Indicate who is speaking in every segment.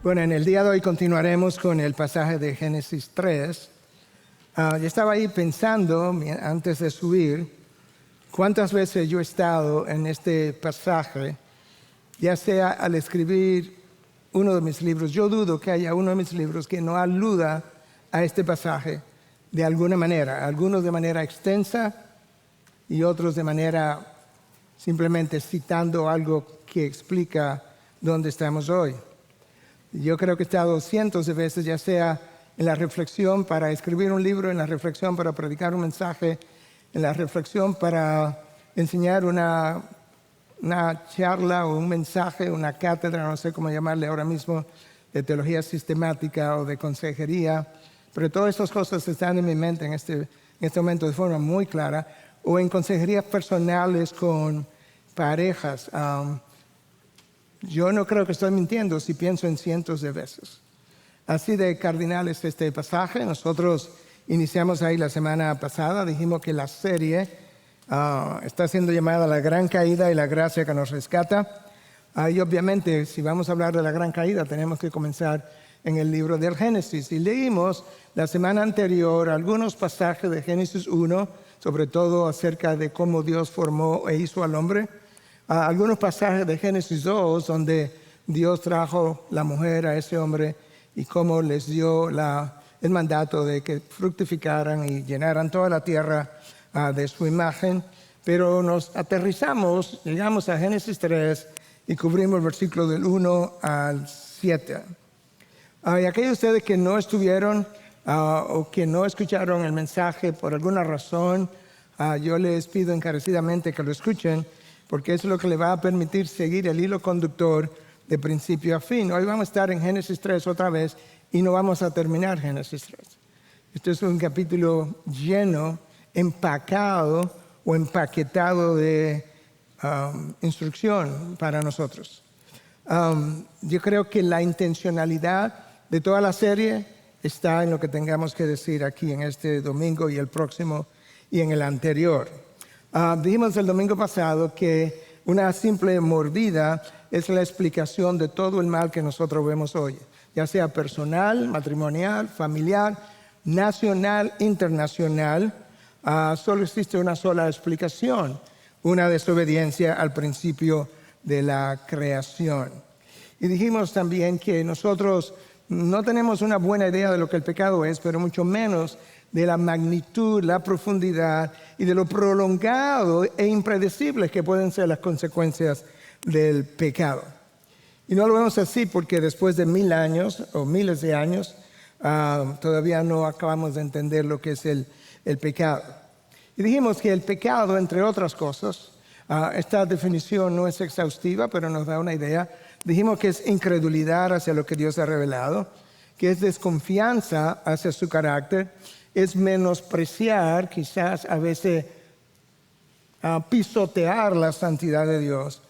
Speaker 1: Bueno, en el día de hoy continuaremos con el pasaje de Génesis 3. Yo estaba ahí pensando, antes de subir, cuántas veces yo he estado en este pasaje, ya sea al escribir uno de mis libros. Yo dudo que haya uno de mis libros que no aluda a este pasaje de alguna manera. Algunos de manera extensa y otros de manera simplemente citando algo que explica dónde estamos hoy. Yo creo que he estado cientos de veces, ya sea en la reflexión para escribir un libro, en la reflexión para predicar un mensaje, en la reflexión para enseñar una charla o un mensaje, una cátedra, no sé cómo llamarle ahora mismo, de teología sistemática o de consejería. Pero todas estas cosas están en mi mente en este momento de forma muy clara. O en consejerías personales con parejas. Yo no creo que estoy mintiendo si pienso en cientos de veces. Así de cardinal es este pasaje. Nosotros iniciamos ahí la semana pasada. Dijimos que la serie está siendo llamada La Gran Caída y la Gracia que nos rescata. Y obviamente, si vamos a hablar de la Gran Caída, tenemos que comenzar en el libro del Génesis. Y leímos la semana anterior algunos pasajes de Génesis 1, sobre todo acerca de cómo Dios formó e hizo al hombre. Algunos pasajes de Génesis 2, donde Dios trajo la mujer a ese hombre y cómo les dio el mandato de que fructificaran y llenaran toda la tierra de su imagen. Pero nos aterrizamos, llegamos a Génesis 3 y cubrimos el versículo del 1 al 7. Y aquellos de ustedes que no estuvieron o que no escucharon el mensaje por alguna razón, yo les pido encarecidamente que lo escuchen, porque eso es lo que le va a permitir seguir el hilo conductor de principio a fin. Hoy vamos a estar en Génesis 3 otra vez y no vamos a terminar Génesis 3. Este es un capítulo lleno, empacado o empaquetado de instrucción para nosotros. Yo creo que la intencionalidad de toda la serie está en lo que tengamos que decir aquí en este domingo y el próximo y en el anterior. Dijimos el domingo pasado que una simple mordida es la explicación de todo el mal que nosotros vemos hoy, ya sea personal, matrimonial, familiar, nacional, internacional. Solo existe una sola explicación, una desobediencia al principio de la creación. Y dijimos también que nosotros no tenemos una buena idea de lo que el pecado es, pero mucho menos de la magnitud, la profundidad y de lo prolongado e impredecibles que pueden ser las consecuencias del pecado. Y no lo vemos así porque después de 1000 años o miles de años todavía no acabamos de entender lo que es el pecado. Y dijimos que el pecado, entre otras cosas, esta definición no es exhaustiva, pero nos da una idea. Dijimos que es incredulidad hacia lo que Dios ha revelado, que es desconfianza hacia su carácter, es menospreciar, quizás a veces pisotear la santidad de Dios.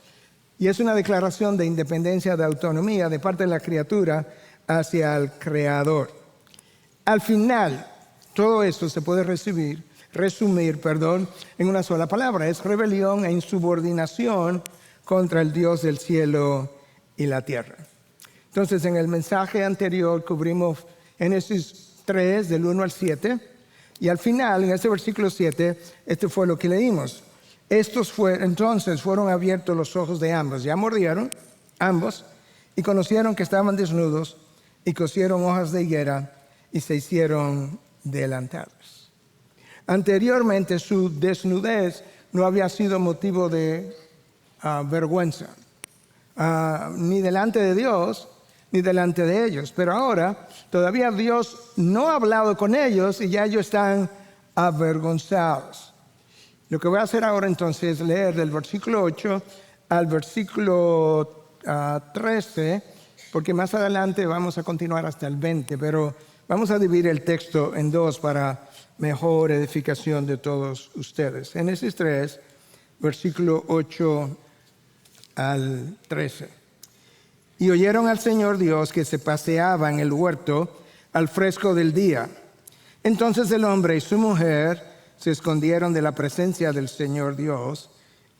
Speaker 1: Y es una declaración de independencia, de autonomía de parte de la criatura hacia el Creador. Al final, todo esto se puede resumir, en una sola palabra. Es rebelión e insubordinación contra el Dios del cielo y la tierra. Entonces, en el mensaje anterior cubrimos Génesis 3, del 1 al 7, y al final, en ese versículo 7, este fue lo que leímos. Entonces fueron abiertos los ojos de ambos, ya mordieron ambos, y conocieron que estaban desnudos, y cosieron hojas de higuera, y se hicieron delantales. Anteriormente, su desnudez no había sido motivo de vergüenza, ni delante de Dios, ni delante de ellos. Pero ahora, todavía Dios no ha hablado con ellos y ya ellos están avergonzados. Lo que voy a hacer ahora entonces es leer del versículo 8 al versículo 13, porque más adelante vamos a continuar hasta el 20, pero vamos a dividir el texto en dos para mejor edificación de todos ustedes. Génesis 3, versículo 8 al 13. Y oyeron al Señor Dios que se paseaba en el huerto al fresco del día. Entonces el hombre y su mujer se escondieron de la presencia del Señor Dios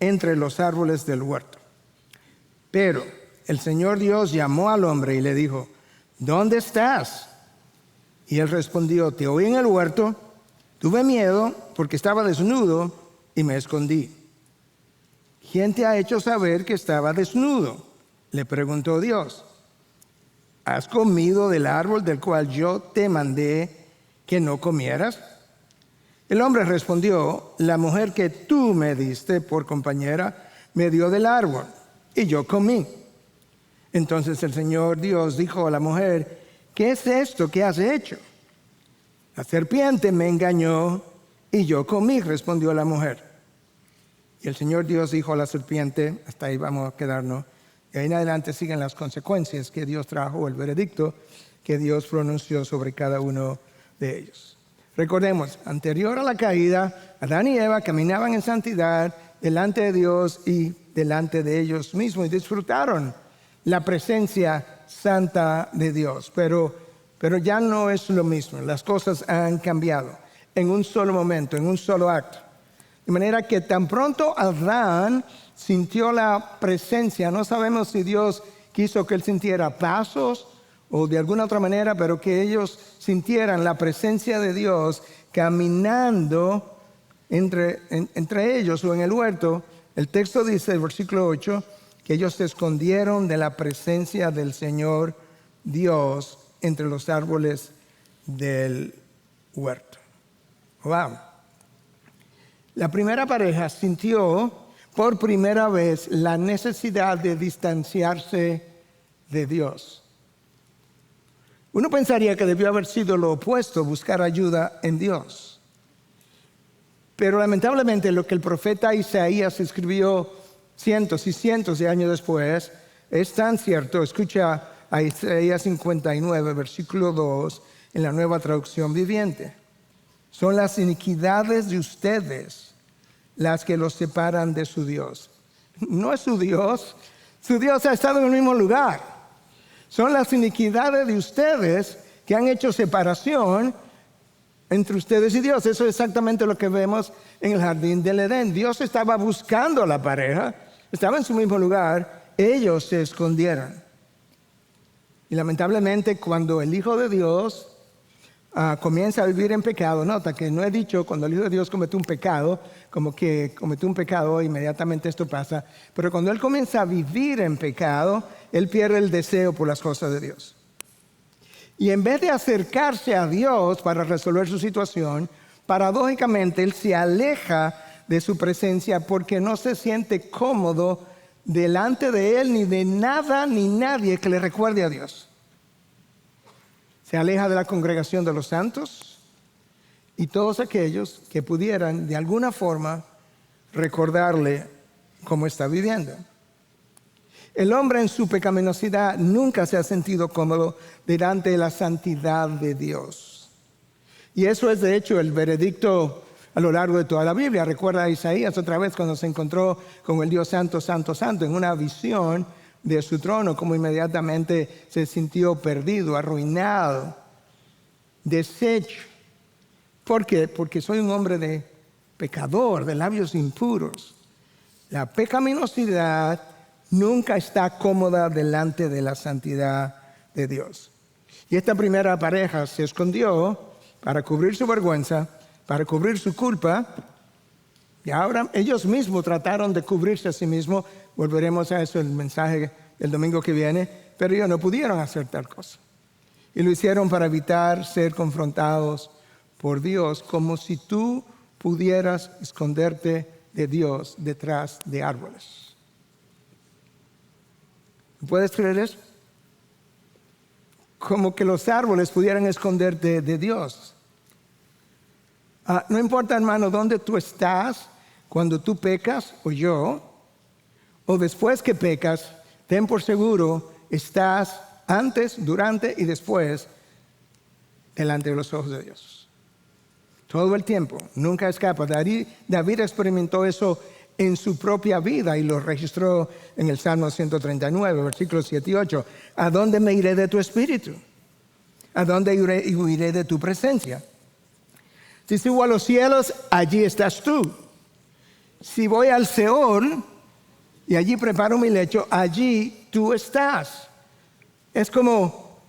Speaker 1: entre los árboles del huerto. Pero el Señor Dios llamó al hombre y le dijo: ¿dónde estás? Y él respondió, te oí en el huerto, tuve miedo porque estaba desnudo y me escondí. ¿Quién te ha hecho saber que estaba desnudo? Le preguntó Dios. ¿Has comido del árbol del cual yo te mandé que no comieras? El hombre respondió, la mujer que tú me diste por compañera me dio del árbol y yo comí. Entonces el Señor Dios dijo a la mujer, ¿qué es esto que has hecho? La serpiente me engañó y yo comí, respondió la mujer. Y el Señor Dios dijo a la serpiente, hasta ahí vamos a quedarnos, y ahí en adelante siguen las consecuencias que Dios trajo, el veredicto que Dios pronunció sobre cada uno de ellos. Recordemos, anterior a la caída, Adán y Eva caminaban en santidad delante de Dios y delante de ellos mismos y disfrutaron la presencia santa de Dios. Pero ya no es lo mismo, las cosas han cambiado en un solo momento, en un solo acto. De manera que tan pronto Adán sintió la presencia, no sabemos si Dios quiso que él sintiera pasos o de alguna otra manera, pero que ellos sintieran la presencia de Dios caminando entre ellos o en el huerto. El texto dice, el versículo 8, que ellos se escondieron de la presencia del Señor Dios entre los árboles del huerto. Wow. La primera pareja sintió por primera vez la necesidad de distanciarse de Dios. Uno pensaría que debió haber sido lo opuesto, buscar ayuda en Dios. Pero lamentablemente lo que el profeta Isaías escribió cientos y cientos de años después es tan cierto. Escucha a Isaías 59, versículo 2, en la Nueva Traducción Viviente. Son las iniquidades de ustedes las que los separan de su Dios. No es su Dios ha estado en el mismo lugar. Son las iniquidades de ustedes que han hecho separación entre ustedes y Dios. Eso es exactamente lo que vemos en el jardín del Edén. Dios estaba buscando a la pareja, estaba en su mismo lugar, ellos se escondieron. Y lamentablemente cuando el Hijo de Dios comienza a vivir en pecado, nota que no he dicho cuando el Hijo de Dios cometió un pecado, como que cometió un pecado, inmediatamente esto pasa, pero cuando Él comienza a vivir en pecado, Él pierde el deseo por las cosas de Dios. Y en vez de acercarse a Dios para resolver su situación, paradójicamente Él se aleja de su presencia porque no se siente cómodo delante de Él ni de nada ni nadie que le recuerde a Dios. Se aleja de la congregación de los santos y todos aquellos que pudieran de alguna forma recordarle cómo está viviendo. El hombre en su pecaminosidad nunca se ha sentido cómodo delante de la santidad de Dios. Y eso es de hecho el veredicto a lo largo de toda la Biblia. Recuerda a Isaías otra vez cuando se encontró con el Dios santo, santo, santo en una visión de su trono, como inmediatamente se sintió perdido, arruinado, deshecho. ¿Por qué? Porque soy un hombre de pecador, de labios impuros. La pecaminosidad nunca está cómoda delante de la santidad de Dios. Y esta primera pareja se escondió para cubrir su vergüenza, para cubrir su culpa. Y ahora ellos mismos trataron de cubrirse a sí mismos. Volveremos a eso en el mensaje el domingo que viene. Pero ellos no pudieron hacer tal cosa. Y lo hicieron para evitar ser confrontados por Dios, como si tú pudieras esconderte de Dios detrás de árboles. ¿Puedes creer eso? Como que los árboles pudieran esconderte de Dios. No importa, hermano, dónde tú estás cuando tú pecas, o yo, o después que pecas, ten por seguro, estás antes, durante y después delante de los ojos de Dios. Todo el tiempo, nunca escapa. David experimentó eso en su propia vida y lo registró en el Salmo 139, versículos 7 y 8. ¿A dónde me iré de tu espíritu? ¿A dónde iré de tu presencia? Si subo a los cielos, allí estás tú. Si voy al Seol y allí preparo mi lecho, allí tú estás. Es como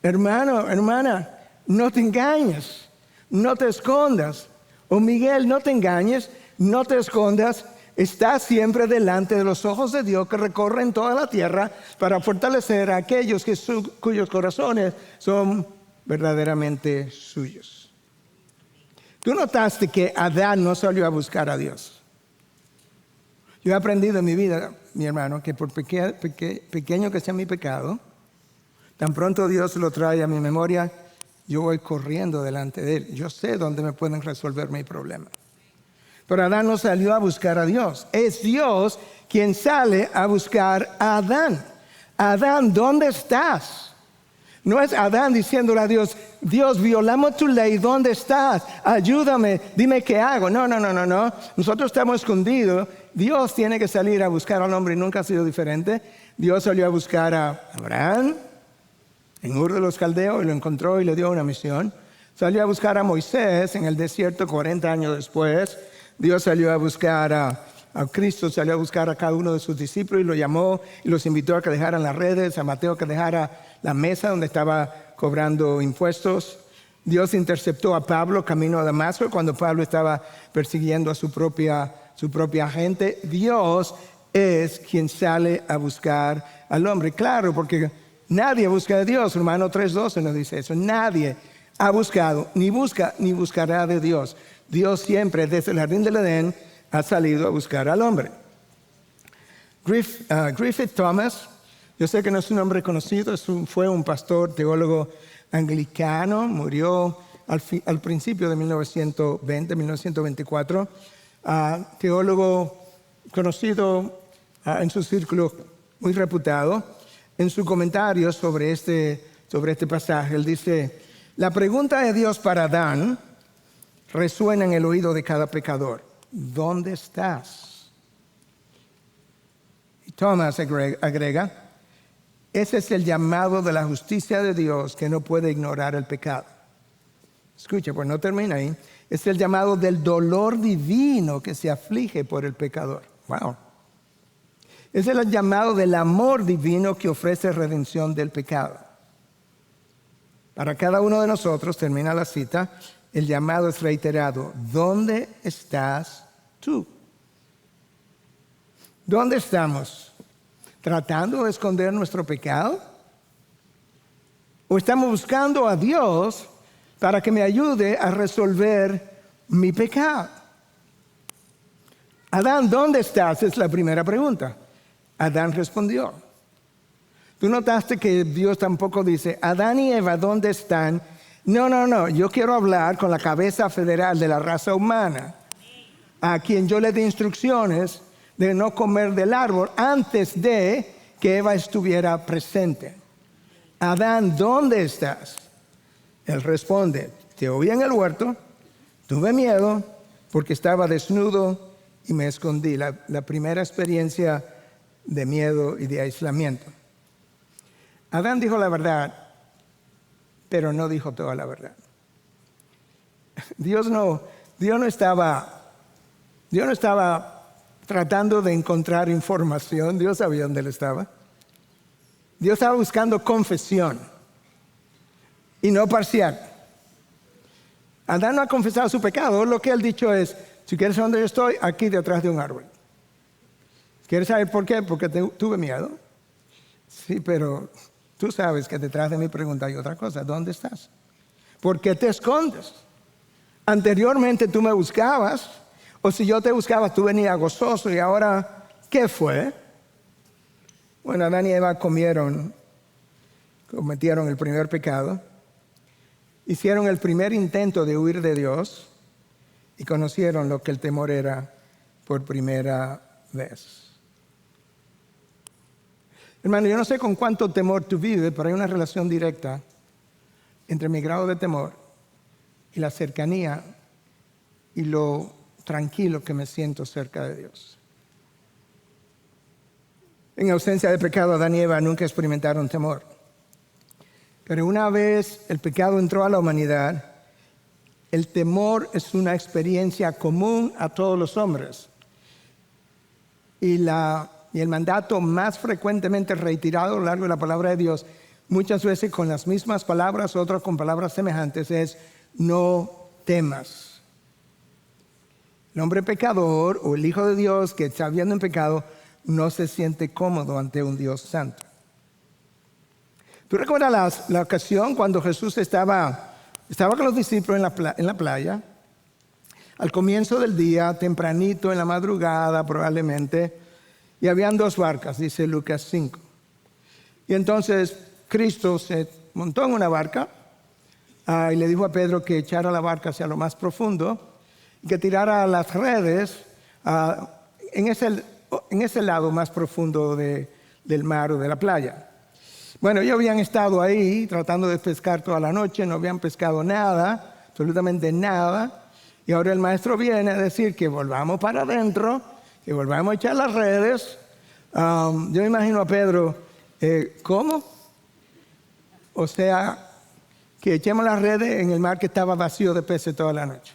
Speaker 1: Hermano, hermana, no te engañes, no te escondas. O Miguel, no te engañes, no te escondas. Está siempre delante de los ojos de Dios que recorren toda la tierra para fortalecer a aquellos cuyos corazones son verdaderamente suyos. Tú notaste que Adán no salió a buscar a Dios. Yo he aprendido en mi vida, mi hermano, que por pequeño que sea mi pecado, tan pronto Dios lo trae a mi memoria, yo voy corriendo delante de Él. Yo sé dónde me pueden resolver mi problema. Pero Adán no salió a buscar a Dios. Es Dios quien sale a buscar a Adán. Adán, ¿dónde estás? No es Adán diciéndole a Dios, Dios, violamos tu ley, ¿dónde estás? Ayúdame, dime qué hago. No. Nosotros estamos escondidos. Dios tiene que salir a buscar al hombre y nunca ha sido diferente. Dios salió a buscar a Abraham en Ur de los Caldeos y lo encontró y le dio una misión. Salió a buscar a Moisés en el desierto 40 años después. Dios salió a buscar a Cristo, salió a buscar a cada uno de sus discípulos y lo llamó y los invitó a que dejaran las redes, a Mateo que dejara la mesa donde estaba cobrando impuestos. Dios interceptó a Pablo camino a Damasco cuando Pablo estaba persiguiendo a su propia gente. Dios es quien sale a buscar al hombre. Claro, porque nadie busca a Dios. Romano 3:12 nos dice eso. Nadie ha buscado, ni busca, ni buscará de Dios. Dios siempre, desde el jardín del Edén, ha salido a buscar al hombre. Griffith Thomas, yo sé que no es un hombre conocido, fue un pastor, teólogo anglicano, murió al principio de 1924, teólogo conocido en su círculo, muy reputado. En su comentario sobre este pasaje, él dice, la pregunta de Dios para Adán resuena en el oído de cada pecador. ¿Dónde estás? Y Thomas agrega, ese es el llamado de la justicia de Dios que no puede ignorar el pecado. Escucha, pues no termina ahí. Es el llamado del dolor divino que se aflige por el pecador. Wow. Es el llamado del amor divino que ofrece redención del pecado. Para cada uno de nosotros, termina la cita, el llamado es reiterado. ¿Dónde estás tú? ¿Dónde estamos? ¿Tratando de esconder nuestro pecado? ¿O estamos buscando a Dios para que me ayude a resolver mi pecado? Adán, ¿dónde estás? Es la primera pregunta. Adán respondió. ¿Tú notaste que Dios tampoco dice, Adán y Eva, ¿dónde están? No. Yo quiero hablar con la cabeza federal de la raza humana, a quien yo le di instrucciones de no comer del árbol antes de que Eva estuviera presente. Adán, ¿dónde estás? Él responde, te oí en el huerto, tuve miedo porque estaba desnudo y me escondí. La primera experiencia de miedo y de aislamiento. Adán dijo la verdad, pero no dijo toda la verdad. Dios no estaba tratando de encontrar información. Dios sabía dónde él estaba. Dios estaba buscando confesión y no parcial. Adán no ha confesado su pecado. Lo que él ha dicho es, si quieres saber dónde yo estoy, aquí detrás de un árbol. ¿Quieres saber por qué? Porque tuve miedo. Sí, pero tú sabes que detrás de mi pregunta hay otra cosa. ¿Dónde estás? ¿Por qué te escondes? Anteriormente tú me buscabas, o si yo te buscaba tú venías gozoso, y ahora, ¿qué fue? Bueno, Adán y Eva cometieron el primer pecado, hicieron el primer intento de huir de Dios y conocieron lo que el temor era por primera vez. Hermano, yo no sé con cuánto temor tú vives, pero hay una relación directa entre mi grado de temor y la cercanía y lo tranquilo que me siento cerca de Dios. En ausencia de pecado, Adán y Eva nunca experimentaron temor. Pero una vez el pecado entró a la humanidad, el temor es una experiencia común a todos los hombres. Y el mandato más frecuentemente reiterado a lo largo de la palabra de Dios, muchas veces con las mismas palabras, otras con palabras semejantes, es no temas. El hombre pecador o el Hijo de Dios que está viviendo en pecado no se siente cómodo ante un Dios santo. ¿Tú recuerdas la ocasión cuando Jesús estaba con los discípulos en la playa? Al comienzo del día, tempranito en la madrugada probablemente, y habían dos barcas, dice Lucas 5. Y entonces Cristo se montó en una barca y le dijo a Pedro que echara la barca hacia lo más profundo y que tirara las redes en ese lado más profundo del mar o de la playa. Bueno, ellos habían estado ahí tratando de pescar toda la noche, no habían pescado nada, absolutamente nada. Y ahora el maestro viene a decir que volvamos para adentro, que volvamos a echar las redes. Yo me imagino a Pedro, ¿cómo? O sea, que echemos las redes en el mar que estaba vacío de peces toda la noche.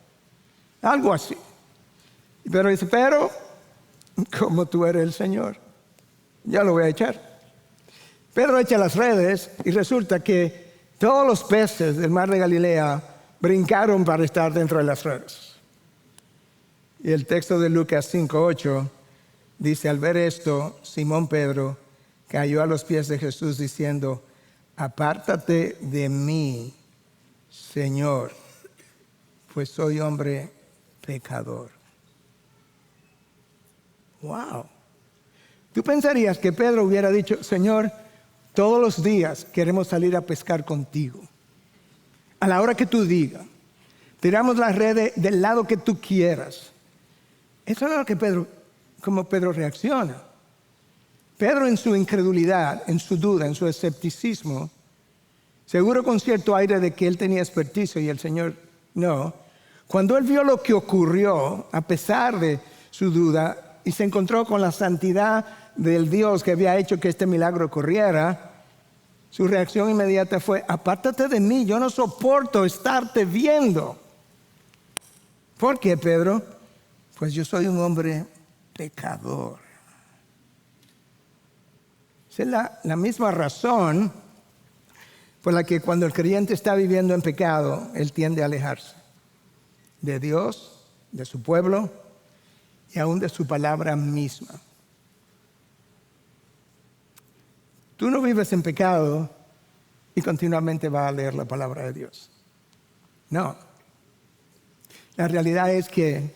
Speaker 1: Algo así. Y Pedro dice, pero, como tú eres el Señor, ya lo voy a echar. Pedro echa las redes y resulta que todos los peces del mar de Galilea brincaron para estar dentro de las redes. Y el texto de Lucas 5:8 dice, al ver esto, Simón Pedro cayó a los pies de Jesús diciendo, apártate de mí, Señor, pues soy hombre pecador. Wow. Tú pensarías que Pedro hubiera dicho, Señor, todos los días queremos salir a pescar contigo. A la hora que tú digas. Tiramos las redes del lado que tú quieras. Eso es lo que como Pedro reacciona. Pedro en su incredulidad, en su duda, en su escepticismo, seguro con cierto aire de que él tenía experticia y el Señor no. Cuando él vio lo que ocurrió, a pesar de su duda, y se encontró con la santidad del Dios que había hecho que este milagro ocurriera, su reacción inmediata fue, apártate de mí, yo no soporto estarte viendo. ¿Por qué, Pedro? Pues yo soy un hombre pecador. Esa es la misma razón por la que cuando el creyente está viviendo en pecado, él tiende a alejarse de Dios, de su pueblo y aún de su palabra misma. Tú no vives en pecado y continuamente vas a leer la palabra de Dios. No. La realidad es que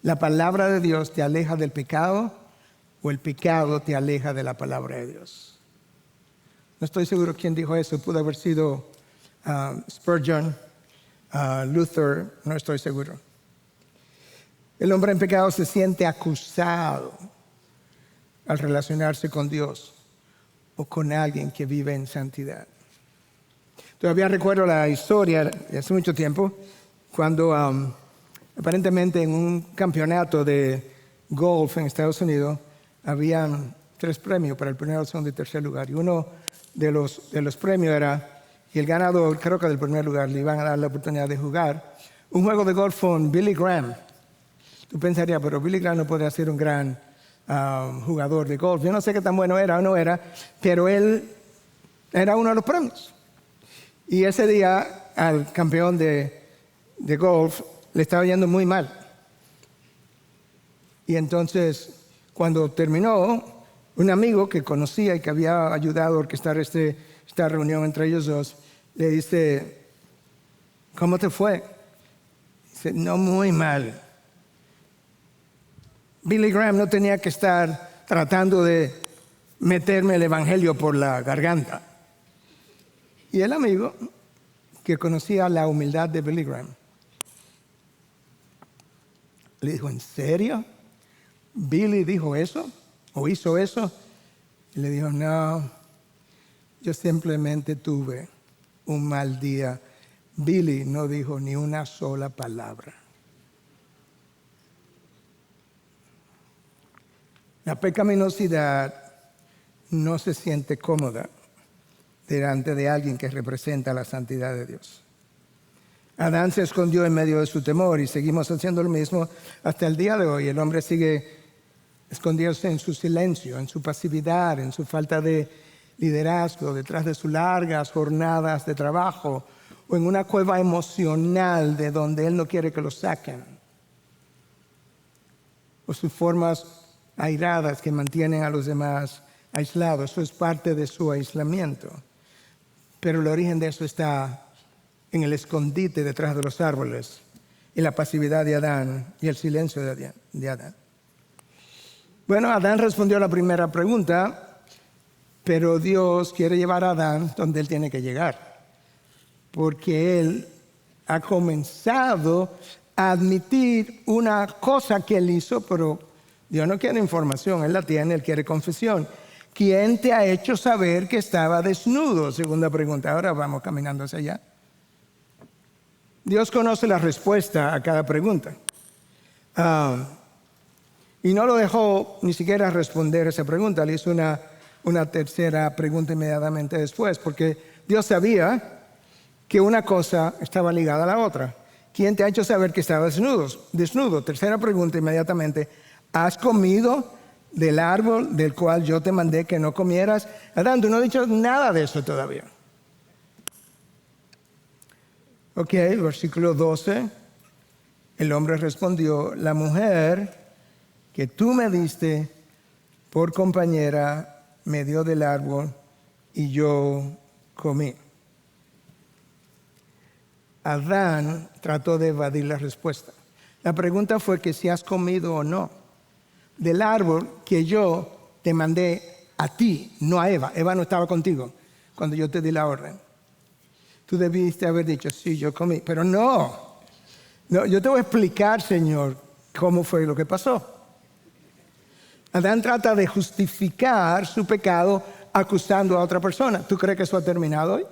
Speaker 1: la palabra de Dios te aleja del pecado o el pecado te aleja de la palabra de Dios. No estoy seguro quién dijo eso. Pudo haber sido Spurgeon, Luther, no estoy seguro. El hombre en pecado se siente acusado al relacionarse con Dios o con alguien que vive en santidad. Todavía recuerdo la historia de hace mucho tiempo, cuando aparentemente en un campeonato de golf en Estados Unidos habían 3 premios para el primero, segundo y tercer lugar. Y uno de los premios era, y el ganador, creo que del primer lugar, le iban a dar la oportunidad de jugar un juego de golf con Billy Graham. Tú pensarías, pero Billy Graham no podría ser un gran jugador de golf. Yo no sé qué tan bueno era o no era, pero él era uno de los premios. Y ese día al campeón de golf le estaba yendo muy mal. Y entonces, cuando terminó, un amigo que conocía y que había ayudado a orquestar esta reunión entre ellos dos, le dice, ¿cómo te fue? Dice, no, muy mal. Billy Graham no tenía que estar tratando de meterme el evangelio por la garganta. Y el amigo, que conocía la humildad de Billy Graham, le dijo, ¿en serio? ¿Billy dijo eso? ¿O hizo eso? Y le dijo, no, yo simplemente tuve un mal día. Billy no dijo ni una sola palabra. La pecaminosidad no se siente cómoda delante de alguien que representa la santidad de Dios. Adán se escondió en medio de su temor y seguimos haciendo lo mismo hasta el día de hoy. El hombre sigue escondiéndose en su silencio, en su pasividad, en su falta de liderazgo, detrás de sus largas jornadas de trabajo o en una cueva emocional de donde Él no quiere que lo saquen, o sus formas airadas que mantienen a los demás aislados. Eso es parte de su aislamiento. Pero el origen de eso está en el escondite detrás de los árboles y la pasividad de Adán y el silencio de Adán. Bueno, Adán respondió a la primera pregunta, pero Dios quiere llevar a Adán donde él tiene que llegar, porque él ha comenzado a admitir una cosa que él hizo, pero Dios no quiere información, Él la tiene, Él quiere confesión. ¿Quién te ha hecho saber que estaba desnudo? Segunda pregunta. Ahora vamos caminando hacia allá. Dios conoce la respuesta a cada pregunta. Y no lo dejó ni siquiera responder esa pregunta. Le hizo una tercera pregunta inmediatamente después, porque Dios sabía que una cosa estaba ligada a la otra. ¿Quién te ha hecho saber que estabas desnudo? Tercera pregunta inmediatamente. ¿Has comido del árbol del cual yo te mandé que no comieras? Adán, tú no has dicho nada de eso todavía. Ok, versículo 12. El hombre respondió, la mujer que tú me diste por compañera me dio del árbol y yo comí. Adán trató de evadir la respuesta. La pregunta fue que si has comido o no del árbol que yo te mandé a ti, no a Eva. Eva no estaba contigo cuando yo te di la orden. Tú debiste haber dicho, sí, yo comí. Pero no, yo te voy a explicar, Señor, cómo fue lo que pasó. Adán trata de justificar su pecado acusando a otra persona. ¿Tú crees que eso ha terminado hoy?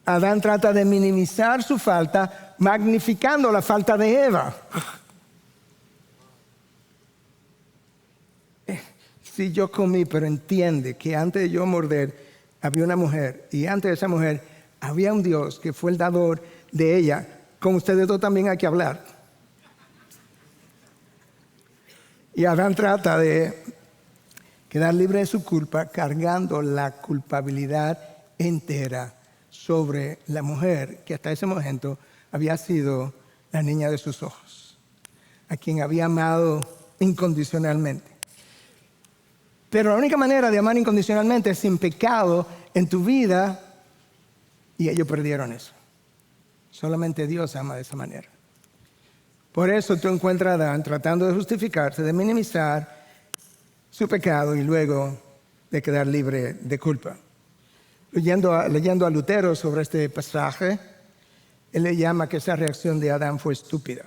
Speaker 1: Adán trata de minimizar su falta, magnificando la falta de Eva. Sí, yo comí, pero entiende que antes de yo morder había una mujer, y antes de esa mujer había un Dios que fue el dador de ella. Con ustedes dos también hay que hablar. Y Adán trata de quedar libre de su culpa, cargando la culpabilidad entera sobre la mujer que hasta ese momento había sido la niña de sus ojos, a quien había amado incondicionalmente. Pero la única manera de amar incondicionalmente es sin pecado en tu vida, y ellos perdieron eso. Solamente Dios ama de esa manera. Por eso tú encuentras a Adán tratando de justificarse, de minimizar su pecado y luego de quedar libre de culpa. Leyendo a Lutero sobre este pasaje, él le llama que esa reacción de Adán fue estúpida.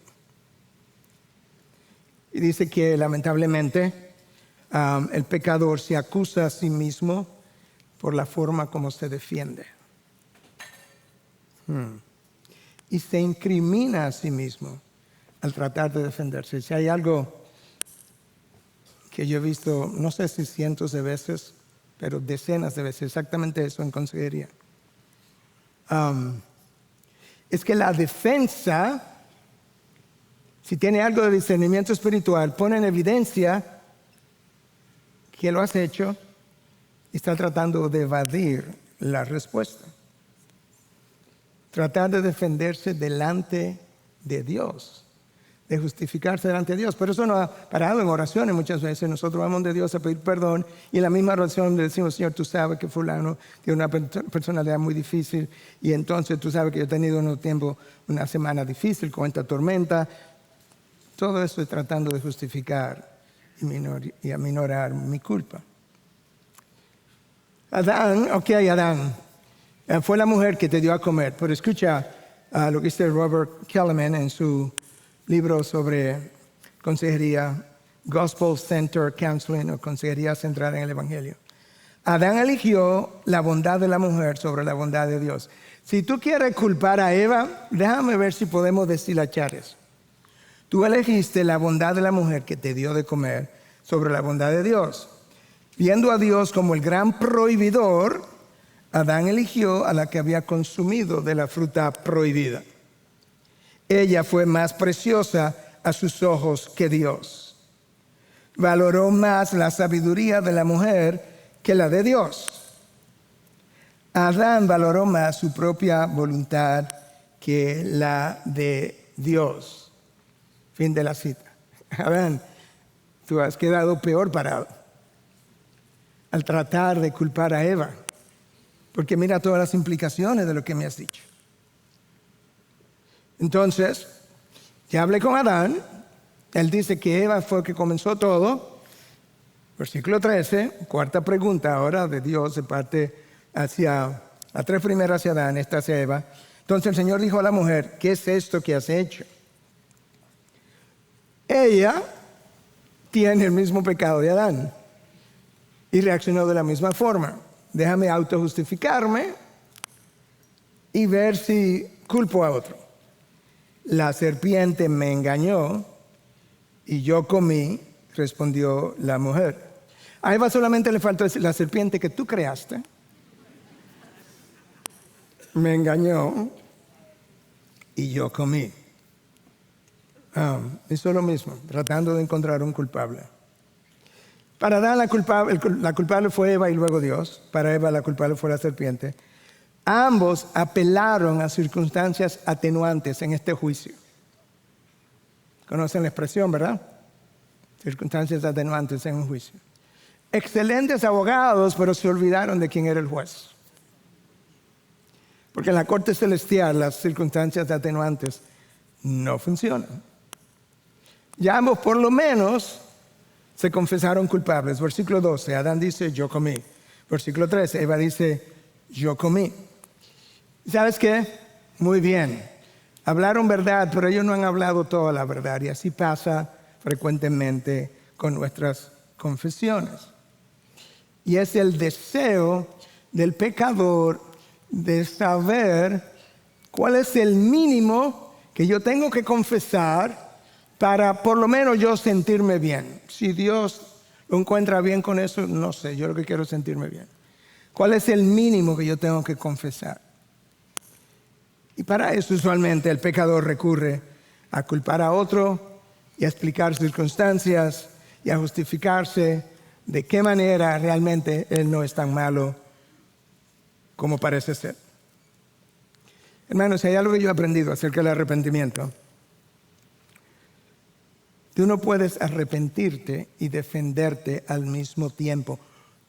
Speaker 1: Y dice que lamentablemente el pecador se acusa a sí mismo por la forma como se defiende. Y se incrimina a sí mismo al tratar de defenderse. Si hay algo que yo he visto, no sé si cientos de veces, pero decenas de veces, exactamente eso en consejería, es que la defensa, si tiene algo de discernimiento espiritual, pone en evidencia que lo has hecho y está tratando de evadir la respuesta. Tratar de defenderse delante de Dios, de justificarse delante de Dios. Pero eso no ha parado en oraciones muchas veces. Nosotros vamos de Dios a pedir perdón y en la misma oración le decimos, Señor, tú sabes que fulano tiene una personalidad muy difícil y entonces tú sabes que yo he tenido una semana difícil con esta tormenta. Todo eso es tratando de justificar y aminorar mi culpa. Adán, fue la mujer que te dio a comer. Pero escucha lo que dice Robert Kellerman en su libro sobre consejería, Gospel Center Counseling, o consejería centrada en el Evangelio. Adán eligió la bondad de la mujer sobre la bondad de Dios. Si tú quieres culpar a Eva, déjame ver si podemos deshilachar eso. Tú elegiste la bondad de la mujer que te dio de comer sobre la bondad de Dios. Viendo a Dios como el gran prohibidor, Adán eligió a la que había consumido de la fruta prohibida. Ella fue más preciosa a sus ojos que Dios. valoró más la sabiduría de la mujer que la de Dios. Adán valoró más su propia voluntad que la de Dios. Fin de la cita. Adán, tú has quedado peor parado al tratar de culpar a Eva, porque mira todas las implicaciones de lo que me has dicho. Entonces, ya hablé con Adán, él dice que Eva fue el que comenzó todo. Versículo 13, cuarta pregunta ahora de Dios de parte hacia, las tres primeras hacia Adán, esta hacia Eva. Entonces el Señor dijo a la mujer, ¿qué es esto que has hecho? Ella tiene el mismo pecado de Adán y reaccionó de la misma forma. Déjame autojustificarme y ver si culpo a otro. La serpiente me engañó y yo comí, respondió la mujer. A Eva solamente le faltó decir, la serpiente que tú creaste me engañó y yo comí. Eso es lo mismo, tratando de encontrar un culpable. Para Adán la culpable fue Eva y luego Dios. Para Eva la culpable fue la serpiente. Ambos apelaron a circunstancias atenuantes en este juicio. Conocen la expresión, ¿verdad? Circunstancias atenuantes en un juicio. Excelentes abogados, pero se olvidaron de quién era el juez. Porque en la corte celestial las circunstancias atenuantes no funcionan. Ya ambos por lo menos se confesaron culpables. Versículo 12, Adán dice, yo comí. Versículo 13, Eva dice, yo comí. ¿Sabes qué? Muy bien. Hablaron verdad, pero ellos no han hablado toda la verdad. Y así pasa frecuentemente con nuestras confesiones. Y es el deseo del pecador de saber cuál es el mínimo que yo tengo que confesar para por lo menos yo sentirme bien. Si Dios lo encuentra bien con eso, no sé, yo lo que quiero es sentirme bien. ¿Cuál es el mínimo que yo tengo que confesar? Y para eso usualmente el pecador recurre a culpar a otro y a explicar circunstancias y a justificarse de qué manera realmente él no es tan malo como parece ser. Hermanos, si hay algo que yo he aprendido acerca del arrepentimiento, tú no puedes arrepentirte y defenderte al mismo tiempo.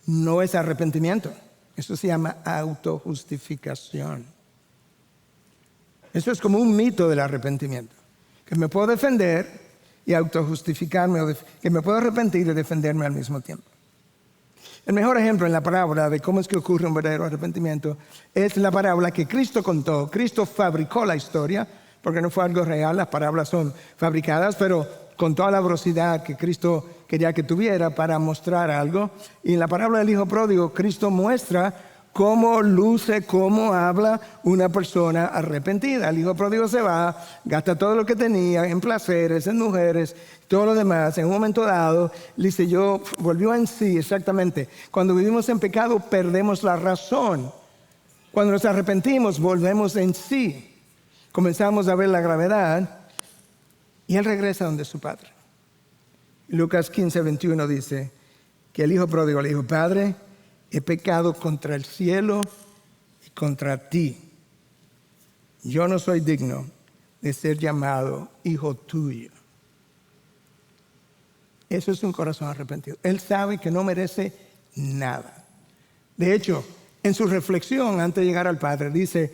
Speaker 1: No es arrepentimiento. Eso se llama autojustificación. Eso es como un mito del arrepentimiento. Que me puedo defender y autojustificarme, que me puedo arrepentir y defenderme al mismo tiempo. El mejor ejemplo en la parábola de cómo es que ocurre un verdadero arrepentimiento es la parábola que Cristo contó. Cristo fabricó la historia, porque no fue algo real, las parábolas son fabricadas, pero con toda la velocidad que Cristo quería que tuviera para mostrar algo. Y en la parábola del hijo pródigo, Cristo muestra cómo luce, cómo habla una persona arrepentida. El hijo pródigo se va, gasta todo lo que tenía en placeres, en mujeres, todo lo demás. En un momento dado, dice volvió en sí, exactamente. Cuando vivimos en pecado, perdemos la razón. Cuando nos arrepentimos, volvemos en sí. Comenzamos a ver la gravedad y él regresa donde su padre. Lucas 15, 21 dice que el hijo pródigo le dijo, Padre, he pecado contra el cielo y contra ti. Yo no soy digno de ser llamado hijo tuyo. Eso es un corazón arrepentido. Él sabe que no merece nada. De hecho, en su reflexión antes de llegar al Padre, dice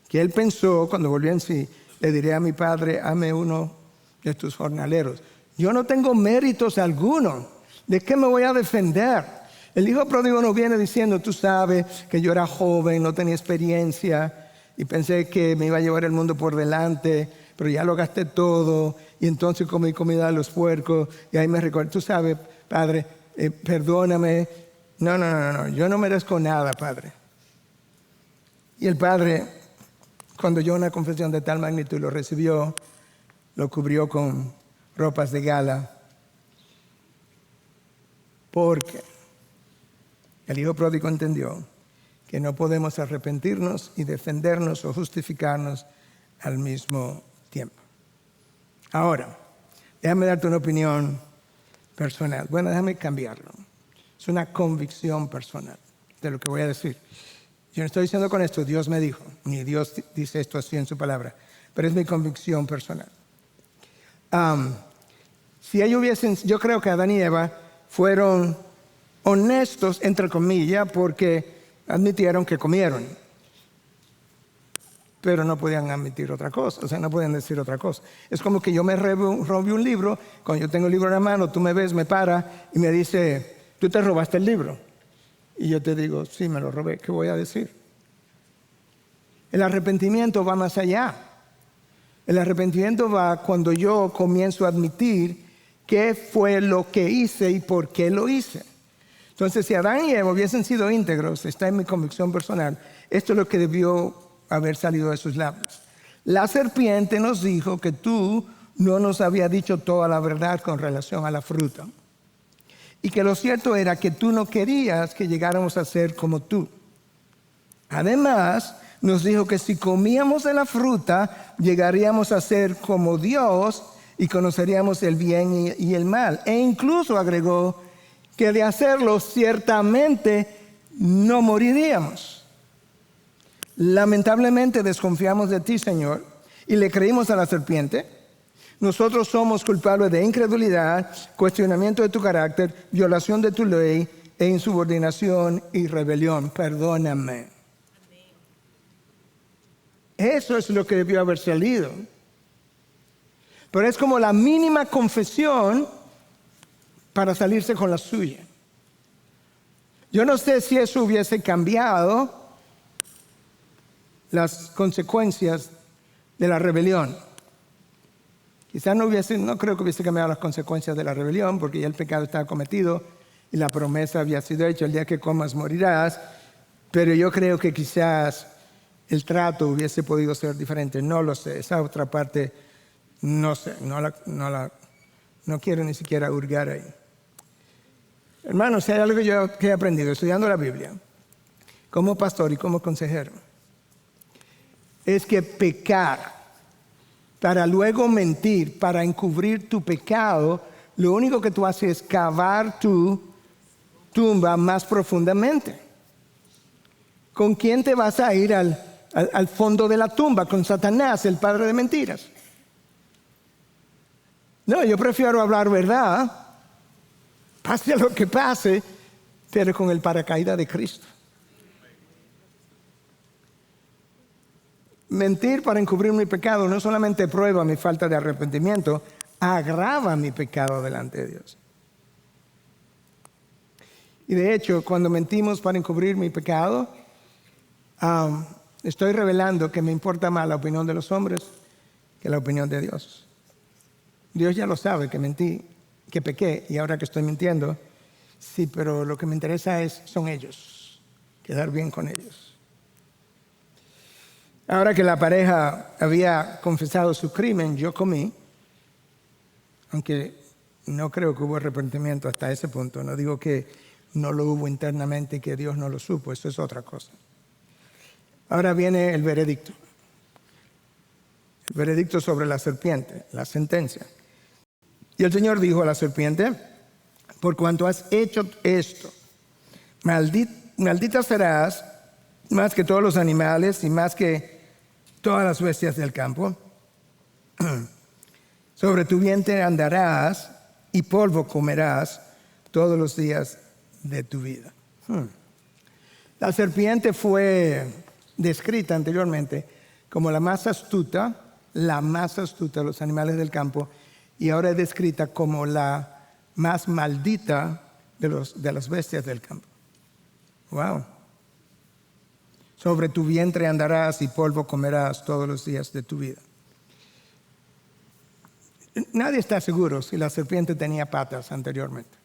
Speaker 1: que él pensó, cuando volvió en sí, le diré a mi padre, hame uno de tus jornaleros. Yo no tengo méritos alguno. ¿De qué me voy a defender? El hijo pródigo no viene diciendo, tú sabes que yo era joven, no tenía experiencia y pensé que me iba a llevar el mundo por delante, pero ya lo gasté todo y entonces comí comida de los puercos y ahí me recuerdo, tú sabes, Padre, perdóname. No, yo no merezco nada, Padre. Y el Padre, cuando oyó una confesión de tal magnitud, lo recibió, lo cubrió con ropas de gala, porque el hijo pródigo entendió que no podemos arrepentirnos y defendernos o justificarnos al mismo tiempo. Ahora, déjame darte una opinión personal. Bueno, déjame cambiarlo. Es una convicción personal de lo que voy a decir. Yo no estoy diciendo con esto, Dios me dijo, ni Dios dice esto así en su palabra, pero es mi convicción personal. Si ellos yo creo que Adán y Eva fueron honestos, entre comillas, porque admitieron que comieron. Pero no podían admitir otra cosa, o sea, no podían decir otra cosa. Es como que yo me robé un libro, cuando yo tengo el libro en la mano, tú me ves, me para y me dice, tú te robaste el libro. Y yo te digo, sí, me lo robé, ¿qué voy a decir? El arrepentimiento va más allá. El arrepentimiento va cuando yo comienzo a admitir qué fue lo que hice y por qué lo hice. Entonces, si Adán y Eva hubiesen sido íntegros, está en mi convicción personal, esto es lo que debió haber salido de sus labios. La serpiente nos dijo que tú no nos habías dicho toda la verdad con relación a la fruta. Y que lo cierto era que tú no querías que llegáramos a ser como tú. Además, nos dijo que si comíamos de la fruta, llegaríamos a ser como Dios y conoceríamos el bien y el mal. E incluso agregó que de hacerlo ciertamente no moriríamos. Lamentablemente desconfiamos de ti, Señor, y le creímos a la serpiente. Nosotros somos culpables de incredulidad, cuestionamiento de tu carácter, violación de tu ley e insubordinación y rebelión. Perdóname. Eso es lo que debió haber salido. Pero es como la mínima confesión para salirse con la suya. Yo no sé si eso hubiese cambiado las consecuencias de la rebelión. Quizás no creo que hubiese cambiado las consecuencias de la rebelión, porque ya el pecado estaba cometido y la promesa había sido hecha, el día que comas morirás. Pero yo creo que quizás el trato hubiese podido ser diferente. No lo sé, esa otra parte no sé, no quiero ni siquiera hurgar ahí. Hermanos, si hay algo que he aprendido estudiando la Biblia, como pastor y como consejero, es que pecar para luego mentir, para encubrir tu pecado, lo único que tú haces es cavar tu tumba más profundamente. ¿Con quién te vas a ir al fondo de la tumba? Con Satanás, el padre de mentiras. No, yo prefiero hablar verdad, pase lo que pase, pero con el paracaídas de Cristo. Mentir para encubrir mi pecado no solamente prueba mi falta de arrepentimiento, agrava mi pecado delante de Dios. Y de hecho, cuando mentimos para encubrir mi pecado, estoy revelando que me importa más la opinión de los hombres que la opinión de Dios. Dios ya lo sabe que mentí, que pequé, y ahora que estoy mintiendo, sí, pero lo que me interesa son ellos, quedar bien con ellos. Ahora que la pareja había confesado su crimen, yo comí, aunque no creo que hubo arrepentimiento hasta ese punto. No digo que no lo hubo internamente y que Dios no lo supo, eso es otra cosa. Ahora viene el veredicto. El veredicto sobre la serpiente, la sentencia. Y el Señor dijo a la serpiente, por cuanto has hecho esto, maldita serás más que todos los animales y más que todas las bestias del campo. Sobre tu vientre andarás y polvo comerás todos los días de tu vida. La serpiente fue descrita anteriormente como la más astuta de los animales del campo, y ahora es descrita como la más maldita de las bestias del campo. Wow. Sobre tu vientre andarás y polvo comerás todos los días de tu vida. Nadie está seguro si la serpiente tenía patas anteriormente.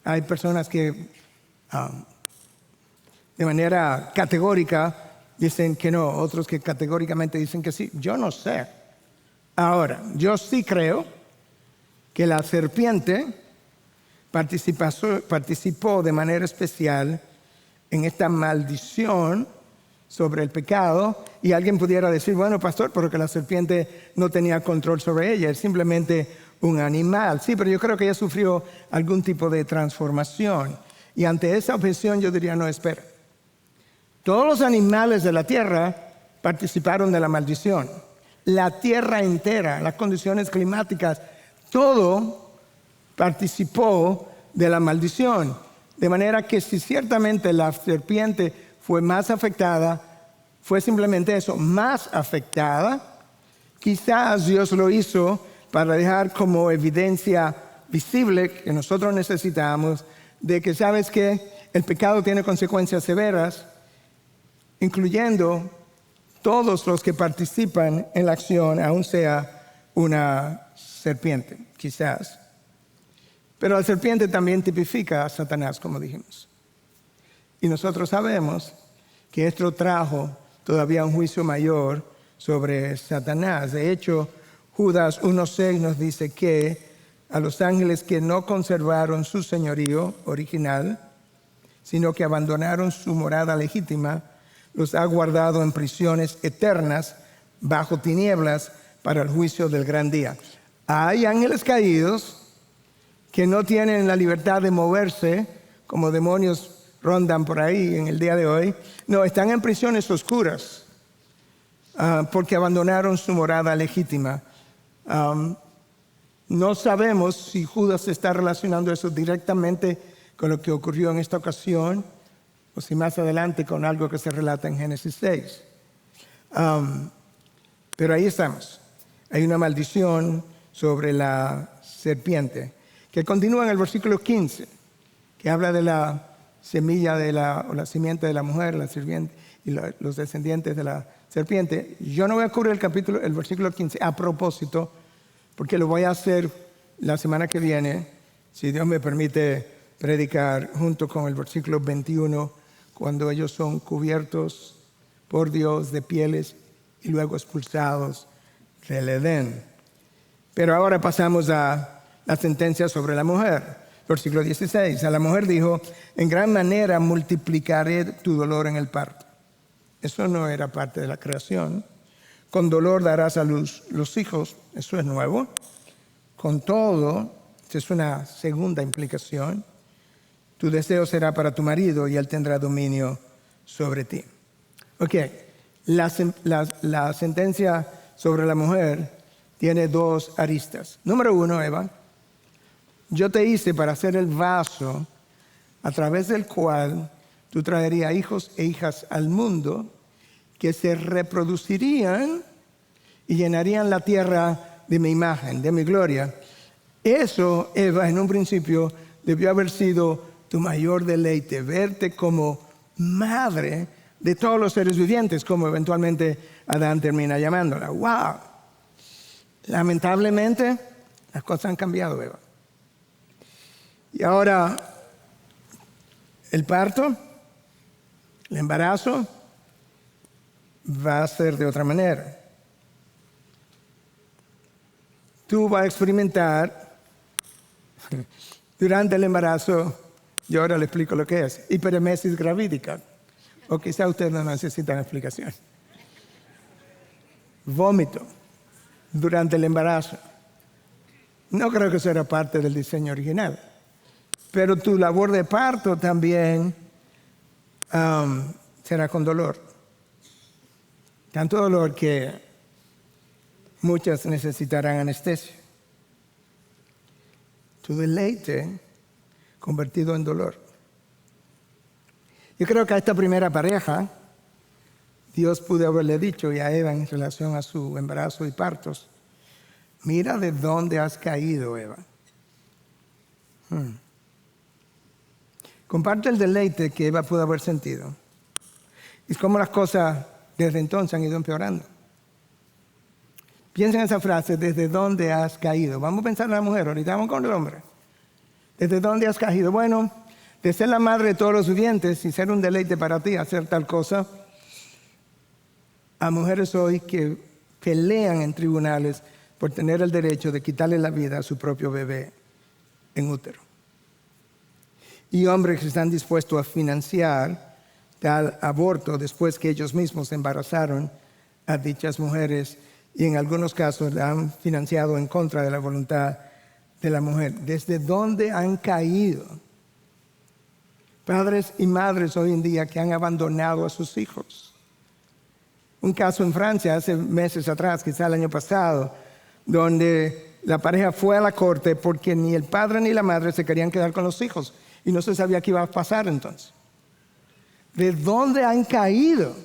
Speaker 1: Hay personas que de manera categórica dicen que no, otros que categóricamente dicen que sí. Yo no sé. Ahora, yo sí creo que la serpiente participó de manera especial en esta maldición sobre el pecado, y alguien pudiera decir, bueno, pastor, pero que la serpiente no tenía control sobre ella, él simplemente un animal. Sí, pero yo creo que ella sufrió algún tipo de transformación. Y ante esa objeción yo diría, no, espera. Todos los animales de la tierra participaron de la maldición. La tierra entera, las condiciones climáticas, todo participó de la maldición. De manera que si ciertamente la serpiente fue más afectada, fue simplemente eso, más afectada, quizás Dios lo hizo para dejar como evidencia visible que nosotros necesitamos de que, ¿sabes qué? El pecado tiene consecuencias severas, incluyendo todos los que participan en la acción, aun sea una serpiente, quizás. Pero la serpiente también tipifica a Satanás, como dijimos. Y nosotros sabemos que esto trajo todavía un juicio mayor sobre Satanás. De hecho, Judas 1:6 nos dice que a los ángeles que no conservaron su señorío original, sino que abandonaron su morada legítima, los ha guardado en prisiones eternas bajo tinieblas para el juicio del gran día. Hay ángeles caídos que no tienen la libertad de moverse, como demonios rondan por ahí en el día de hoy. No, están en prisiones oscuras porque abandonaron su morada legítima. No sabemos si Judas está relacionando eso directamente con lo que ocurrió en esta ocasión o si más adelante con algo que se relata en Génesis 6. Pero ahí estamos. Hay una maldición sobre la serpiente que continúa en el versículo 15, que habla de la semilla o la simiente de la mujer, la serpiente y los descendientes de la serpiente. Yo no voy a cubrir el versículo 15 a propósito, porque lo voy a hacer la semana que viene, si Dios me permite predicar junto con el versículo 21, cuando ellos son cubiertos por Dios de pieles y luego expulsados del Edén. Pero ahora pasamos a la sentencia sobre la mujer. Versículo 16. A la mujer dijo, en gran manera multiplicaré tu dolor en el parto. Eso no era parte de la creación. Con dolor darás a luz los hijos. Eso es nuevo. Con todo, esta es una segunda implicación. Tu deseo será para tu marido y él tendrá dominio sobre ti. Ok, la sentencia sobre la mujer tiene dos aristas. Número uno, Eva, yo te hice para ser el vaso a través del cual tú traerías hijos e hijas al mundo que se reproducirían y llenarían la tierra de mi imagen, de mi gloria. Eso, Eva, en un principio debió haber sido tu mayor deleite, verte como madre de todos los seres vivientes, como eventualmente Adán termina llamándola. ¡Wow! Lamentablemente, las cosas han cambiado, Eva. Y ahora, el parto, el embarazo, va a ser de otra manera. Tú vas a experimentar durante el embarazo, yo ahora le explico lo que es, hiperemesis gravídica, o quizá ustedes no necesitan explicación. Vómito durante el embarazo. No creo que eso era parte del diseño original. Pero tu labor de parto también será con dolor. Tanto dolor que muchas necesitarán anestesia. Tu deleite convertido en dolor. Yo creo que a esta primera pareja, Dios pudo haberle dicho, y a Eva en relación a su embarazo y partos, mira de dónde has caído, Eva. Comparte el deleite que Eva pudo haber sentido. Y cómo las cosas desde entonces han ido empeorando. Piensa en esa frase, ¿desde dónde has caído? Vamos a pensar en la mujer, ahorita vamos con el hombre. ¿Desde dónde has caído? Bueno, de ser la madre de todos los vivientes y ser un deleite para ti hacer tal cosa, a mujeres hoy que pelean en tribunales por tener el derecho de quitarle la vida a su propio bebé en útero. Y hombres que están dispuestos a financiar tal aborto después que ellos mismos embarazaron a dichas mujeres y en algunos casos la han financiado en contra de la voluntad de la mujer. ¿Desde dónde han caído? Padres y madres hoy en día que han abandonado a sus hijos. Un caso en Francia hace meses atrás, quizá el año pasado, donde la pareja fue a la corte porque ni el padre ni la madre se querían quedar con los hijos y no se sabía qué iba a pasar entonces. ¿De dónde han caído?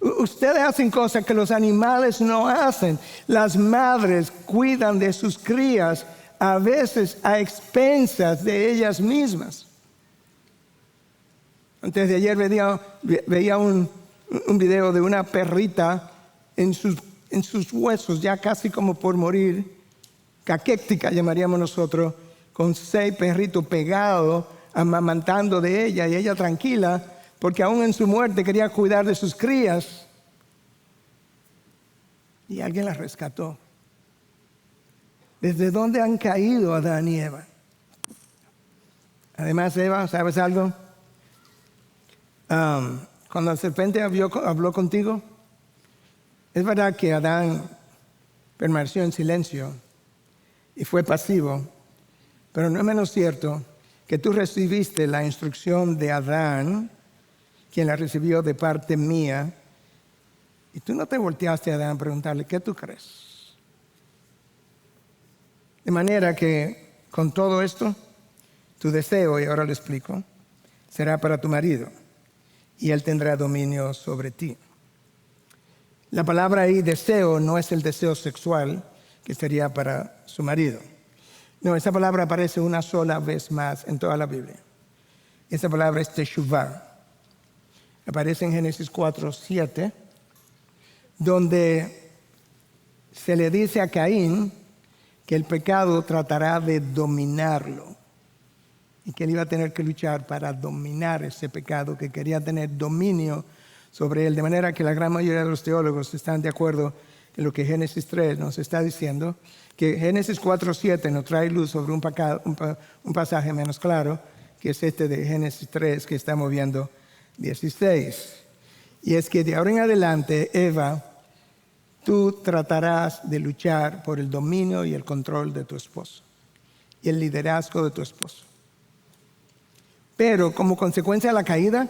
Speaker 1: Ustedes hacen cosas que los animales no hacen. Las madres cuidan de sus crías a veces a expensas de ellas mismas. Antes de ayer veía un video de una perrita en sus huesos, ya casi como por morir, caquéctica llamaríamos nosotros, con 6 perritos pegados, amamantando de ella, y ella tranquila, porque aún en su muerte quería cuidar de sus crías. Y alguien la rescató. ¿Desde dónde han caído Adán y Eva? Además, Eva, ¿sabes algo? Cuando la serpiente habló contigo, es verdad que Adán permaneció en silencio y fue pasivo, pero no es menos cierto que tú recibiste la instrucción de Adán, quien la recibió de parte mía, y tú no te volteaste a Adán a preguntarle, ¿qué tú crees? De manera que con todo esto, tu deseo, y ahora lo explico, será para tu marido, y él tendrá dominio sobre ti. La palabra ahí, deseo, no es el deseo sexual, que sería para su marido. No, esa palabra aparece una sola vez más en toda la Biblia. Esa palabra es teshuvah. Aparece en Génesis 4:7, donde se le dice a Caín que el pecado tratará de dominarlo y que él iba a tener que luchar para dominar ese pecado, que quería tener dominio sobre él. De manera que la gran mayoría de los teólogos están de acuerdo en lo que Génesis 3 nos está diciendo, que Génesis 4:7 nos trae luz sobre un pasaje menos claro, que es este de Génesis 3 que estamos viendo 16. Y es que de ahora en adelante, Eva, tú tratarás de luchar por el dominio y el control de tu esposo y el liderazgo de tu esposo. Pero como consecuencia de la caída,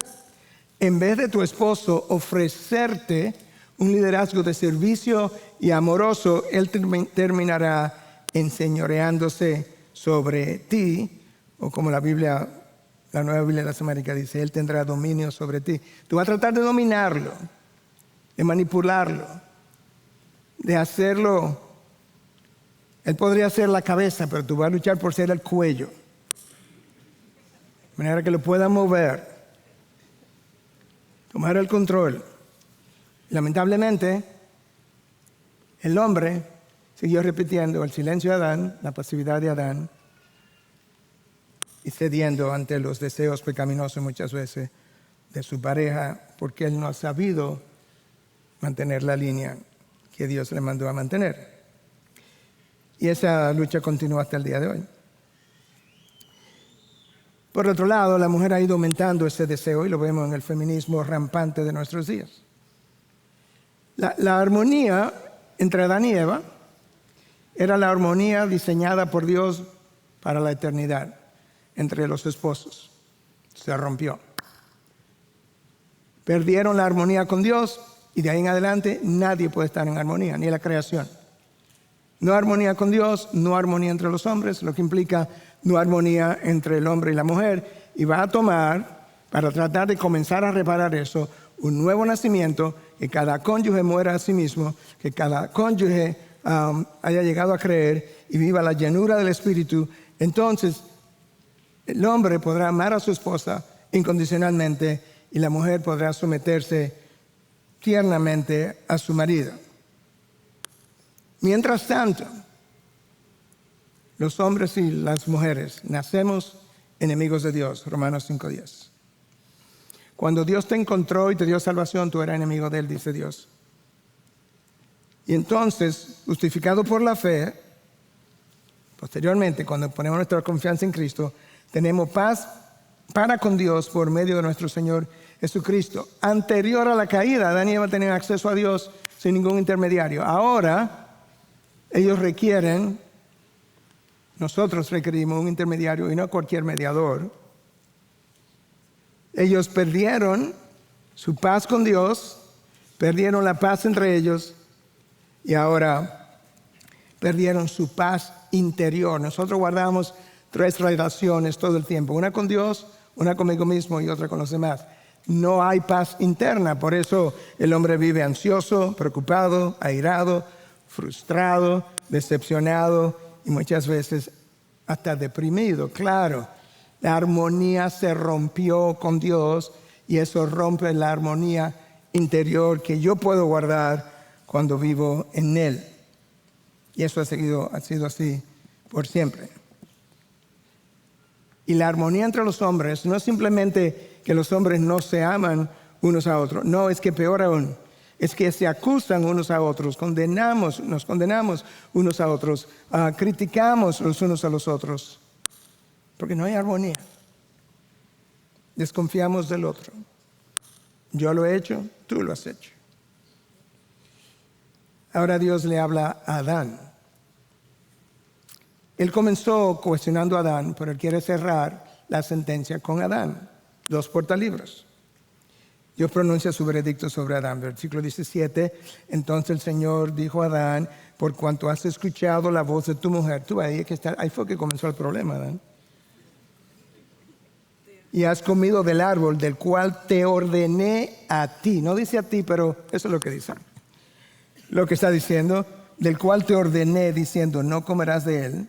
Speaker 1: en vez de tu esposo ofrecerte un liderazgo de servicio y amoroso, él terminará enseñoreándose sobre ti, o como la Biblia, la Nueva Biblia de las Américas dice, él tendrá dominio sobre ti. Tú vas a tratar de dominarlo, de manipularlo, de hacerlo. Él podría ser la cabeza, pero tú vas a luchar por ser el cuello, de manera que lo pueda mover, tomar el control. Lamentablemente, el hombre siguió repitiendo el silencio de Adán, la pasividad de Adán, y cediendo ante los deseos pecaminosos muchas veces de su pareja, porque él no ha sabido mantener la línea que Dios le mandó a mantener. Y esa lucha continúa hasta el día de hoy. Por otro lado, la mujer ha ido aumentando ese deseo, y lo vemos en el feminismo rampante de nuestros días. La armonía entre Adán y Eva era la armonía diseñada por Dios para la eternidad entre los esposos. Se rompió. Perdieron la armonía con Dios y de ahí en adelante nadie puede estar en armonía, ni la creación. No armonía con Dios, no armonía entre los hombres, lo que implica no armonía entre el hombre y la mujer. Y va a tomar, para tratar de comenzar a reparar eso, un nuevo nacimiento, que cada cónyuge muera a sí mismo, que cada cónyuge haya llegado a creer y viva la llenura del Espíritu. Entonces, el hombre podrá amar a su esposa incondicionalmente y la mujer podrá someterse tiernamente a su marido. Mientras tanto, los hombres y las mujeres nacemos enemigos de Dios, Romanos 5:10. Cuando Dios te encontró y te dio salvación, tú eras enemigo de Él, dice Dios. Y entonces, justificado por la fe, posteriormente, cuando ponemos nuestra confianza en Cristo, tenemos paz para con Dios por medio de nuestro Señor Jesucristo. Anterior a la caída, Adán y Eva tenían acceso a Dios sin ningún intermediario. Ahora, ellos requieren Nosotros requerimos un intermediario y no cualquier mediador. Ellos perdieron su paz con Dios, perdieron la paz entre ellos y ahora perdieron su paz interior. Nosotros guardamos 3 relaciones todo el tiempo, una con Dios, una conmigo mismo y otra con los demás. No hay paz interna, por eso el hombre vive ansioso, preocupado, airado, frustrado, decepcionado y muchas veces hasta deprimido. Claro, la armonía se rompió con Dios y eso rompe la armonía interior que yo puedo guardar cuando vivo en Él. Y eso ha sido así por siempre. Y la armonía entre los hombres no es simplemente que los hombres no se aman unos a otros. No, es que peor aún, es que se acusan unos a otros, nos condenamos unos a otros, criticamos los unos a los otros, porque no hay armonía. Desconfiamos del otro. Yo lo he hecho, tú lo has hecho. Ahora Dios le habla a Adán. Él comenzó cuestionando a Adán, pero él quiere cerrar la sentencia con Adán. 2 portalibros. Dios pronuncia su veredicto sobre Adán. Versículo 17. Entonces el Señor dijo a Adán, por cuanto has escuchado la voz de tu mujer. Tú ahí fue que comenzó el problema, Adán. Y has comido del árbol del cual te ordené a ti. No dice a ti, pero eso es lo que dice. Lo que está diciendo, del cual te ordené diciendo, no comerás de él.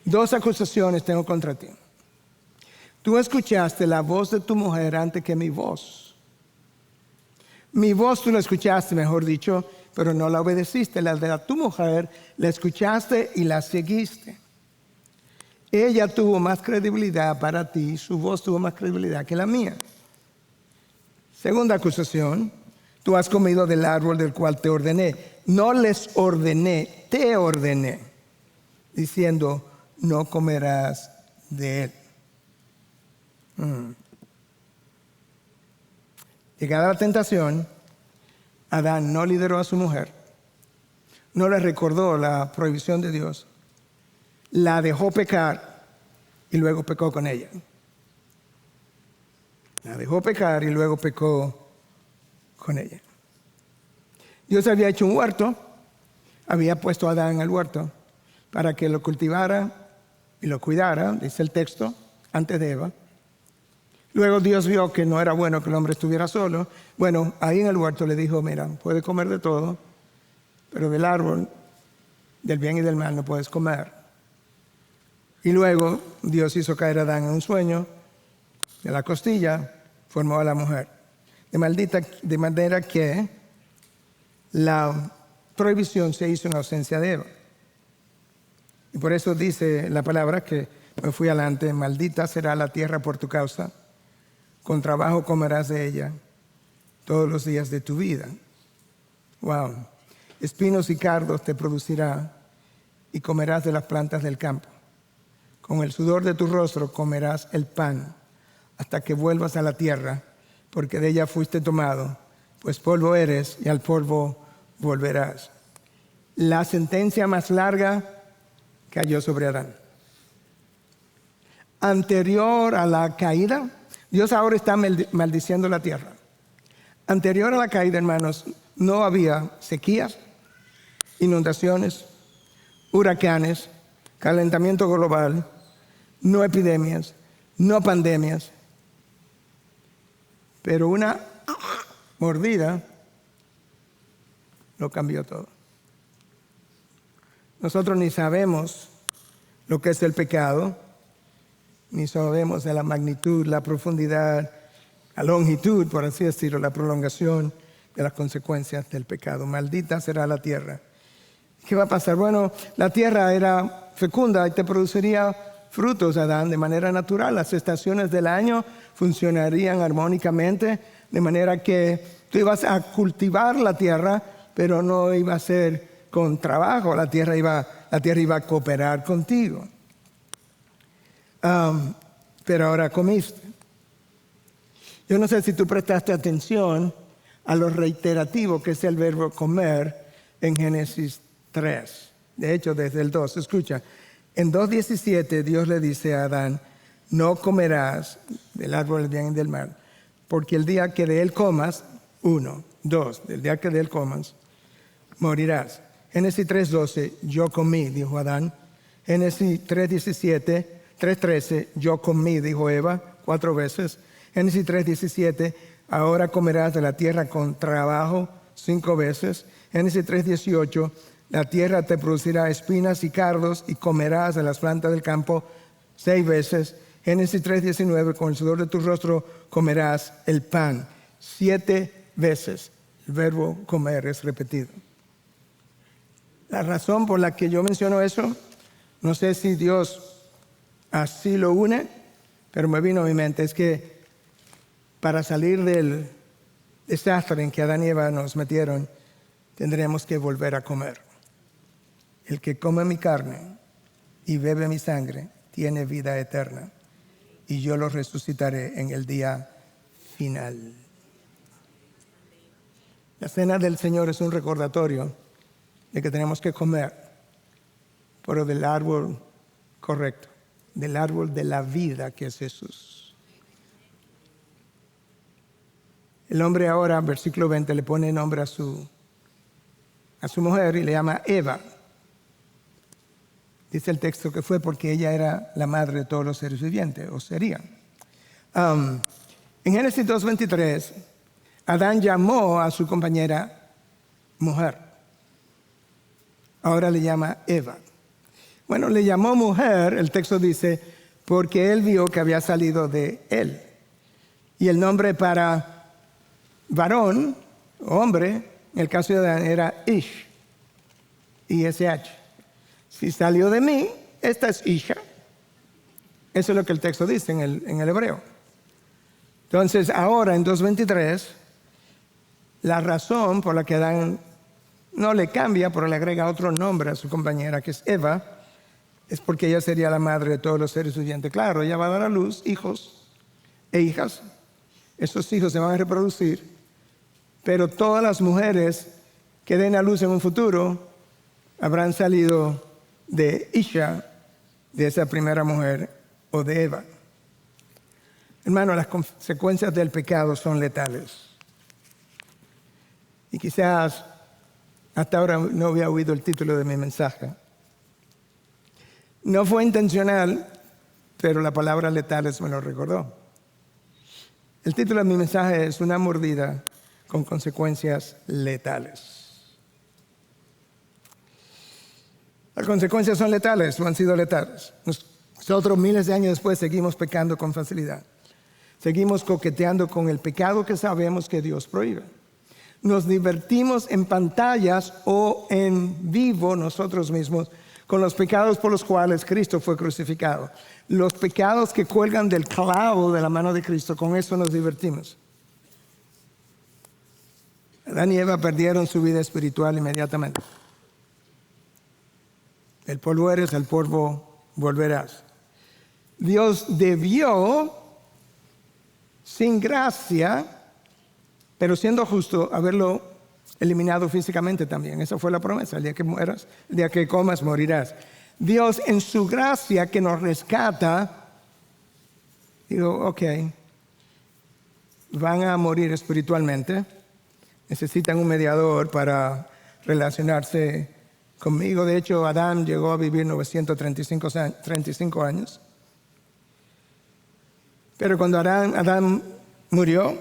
Speaker 1: 2 acusaciones tengo contra ti. Tú escuchaste la voz de tu mujer antes que mi voz. Mi voz tú la escuchaste, mejor dicho, pero no la obedeciste. La de tu mujer la escuchaste y la seguiste. Ella tuvo más credibilidad para ti, su voz tuvo más credibilidad que la mía. Segunda acusación, tú has comido del árbol del cual te ordené. No les ordené, te ordené, diciendo, no comerás de él. Llegada la tentación, Adán no lideró a su mujer, no le recordó la prohibición de Dios, la dejó pecar y luego pecó con ella. La dejó pecar y luego pecó con ella. Dios había hecho un huerto, había puesto a Adán en el huerto para que lo cultivara y lo cuidara, dice el texto, antes de Eva. Luego Dios vio que no era bueno que el hombre estuviera solo. Bueno, ahí en el huerto le dijo, mira, puedes comer de todo, pero del árbol del bien y del mal no puedes comer. Y luego Dios hizo caer a Adán en un sueño, de la costilla formó a la mujer. De manera que la prohibición se hizo en ausencia de Eva. Y por eso dice la palabra que me fui adelante, maldita será la tierra por tu causa, con trabajo comerás de ella todos los días de tu vida. Wow. Espinos y cardos te producirá y comerás de las plantas del campo. Con el sudor de tu rostro comerás el pan hasta que vuelvas a la tierra, porque de ella fuiste tomado, pues polvo eres y al polvo volverás. La sentencia más larga cayó sobre Adán. Anterior a la caída, Dios ahora está maldiciendo la tierra. Anterior a la caída, hermanos, no había sequías, inundaciones, huracanes, calentamiento global, no epidemias, no pandemias. Pero una mordida lo cambió todo. Nosotros ni sabemos lo que es el pecado, ni sabemos de la magnitud, la profundidad, la longitud, por así decirlo, la prolongación de las consecuencias del pecado. Maldita será la tierra. ¿Qué va a pasar? Bueno, la tierra era fecunda y te produciría frutos, Adán, de manera natural. Las estaciones del año funcionarían armónicamente, de manera que tú ibas a cultivar la tierra, pero no iba a ser con trabajo. La tierra iba a cooperar contigo. Pero ahora comiste. Yo no sé si tú prestaste atención a lo reiterativo que es el verbo comer en Génesis 3. De hecho, desde el 2, escucha, en 2:17 Dios le dice a Adán, no comerás del árbol del bien y del mal, porque el día que de él comas, 1, 2, del día que de él comas, morirás. Génesis 3:12, yo comí, dijo Adán. Génesis 3:13, yo comí, dijo Eva, 4 veces. Génesis 3:17, ahora comerás de la tierra con trabajo, 5 veces. Génesis 3:18, la tierra te producirá espinas y cardos y comerás de las plantas del campo 6 veces. Génesis 3:19, con el sudor de tu rostro comerás el pan. 7 veces el verbo comer es repetido. La razón por la que yo menciono eso, no sé si Dios así lo une, pero me vino a mi mente, es que para salir del desastre en que Adán y Eva nos metieron, tendremos que volver a comer. El que come mi carne y bebe mi sangre tiene vida eterna, y yo lo resucitaré en el día final. La cena del Señor es un recordatorio de que tenemos que comer, pero del árbol correcto, del árbol de la vida que es Jesús. El hombre ahora, versículo 20, le pone nombre a su mujer y le llama Eva. Dice el texto que fue porque ella era la madre de todos los seres vivientes, o sería. En Génesis 2:23, Adán llamó a su compañera mujer. Ahora le llama Eva. Bueno, le llamó mujer, el texto dice, porque él vio que había salido de él. Y el nombre para varón, hombre, en el caso de Adán era Ish, I-S-H. Si salió de mí, esta es Isha. Eso es lo que el texto dice en el hebreo. Entonces, ahora en 2:23, la razón por la que Adán no le cambia, pero le agrega otro nombre a su compañera, que es Eva, es porque ella sería la madre de todos los seres vivientes. Claro, ella va a dar a luz hijos e hijas. Esos hijos se van a reproducir, pero todas las mujeres que den a luz en un futuro habrán salido de Isha, de esa primera mujer, o de Eva. Hermano, las consecuencias del pecado son letales. Y quizás hasta ahora no había oído el título de mi mensaje. No fue intencional, pero la palabra letales me lo recordó. El título de mi mensaje es Una mordida con consecuencias letales. Las consecuencias son letales o han sido letales. Nosotros miles de años después seguimos pecando con facilidad. Seguimos coqueteando con el pecado que sabemos que Dios prohíbe. Nos divertimos en pantallas o en vivo nosotros mismos con los pecados por los cuales Cristo fue crucificado. Los pecados que cuelgan del clavo de la mano de Cristo, con eso nos divertimos. Adán y Eva perdieron su vida espiritual inmediatamente. El polvo eres, al polvo volverás. Dios debió, sin gracia, pero siendo justo, haberlo eliminado físicamente también. Esa fue la promesa. El día que mueras, el día que comas, morirás. Dios, en su gracia que nos rescata, digo, ok, van a morir espiritualmente. Necesitan un mediador para relacionarse conmigo. De hecho, Adán llegó a vivir 935 años. Pero cuando Adán murió,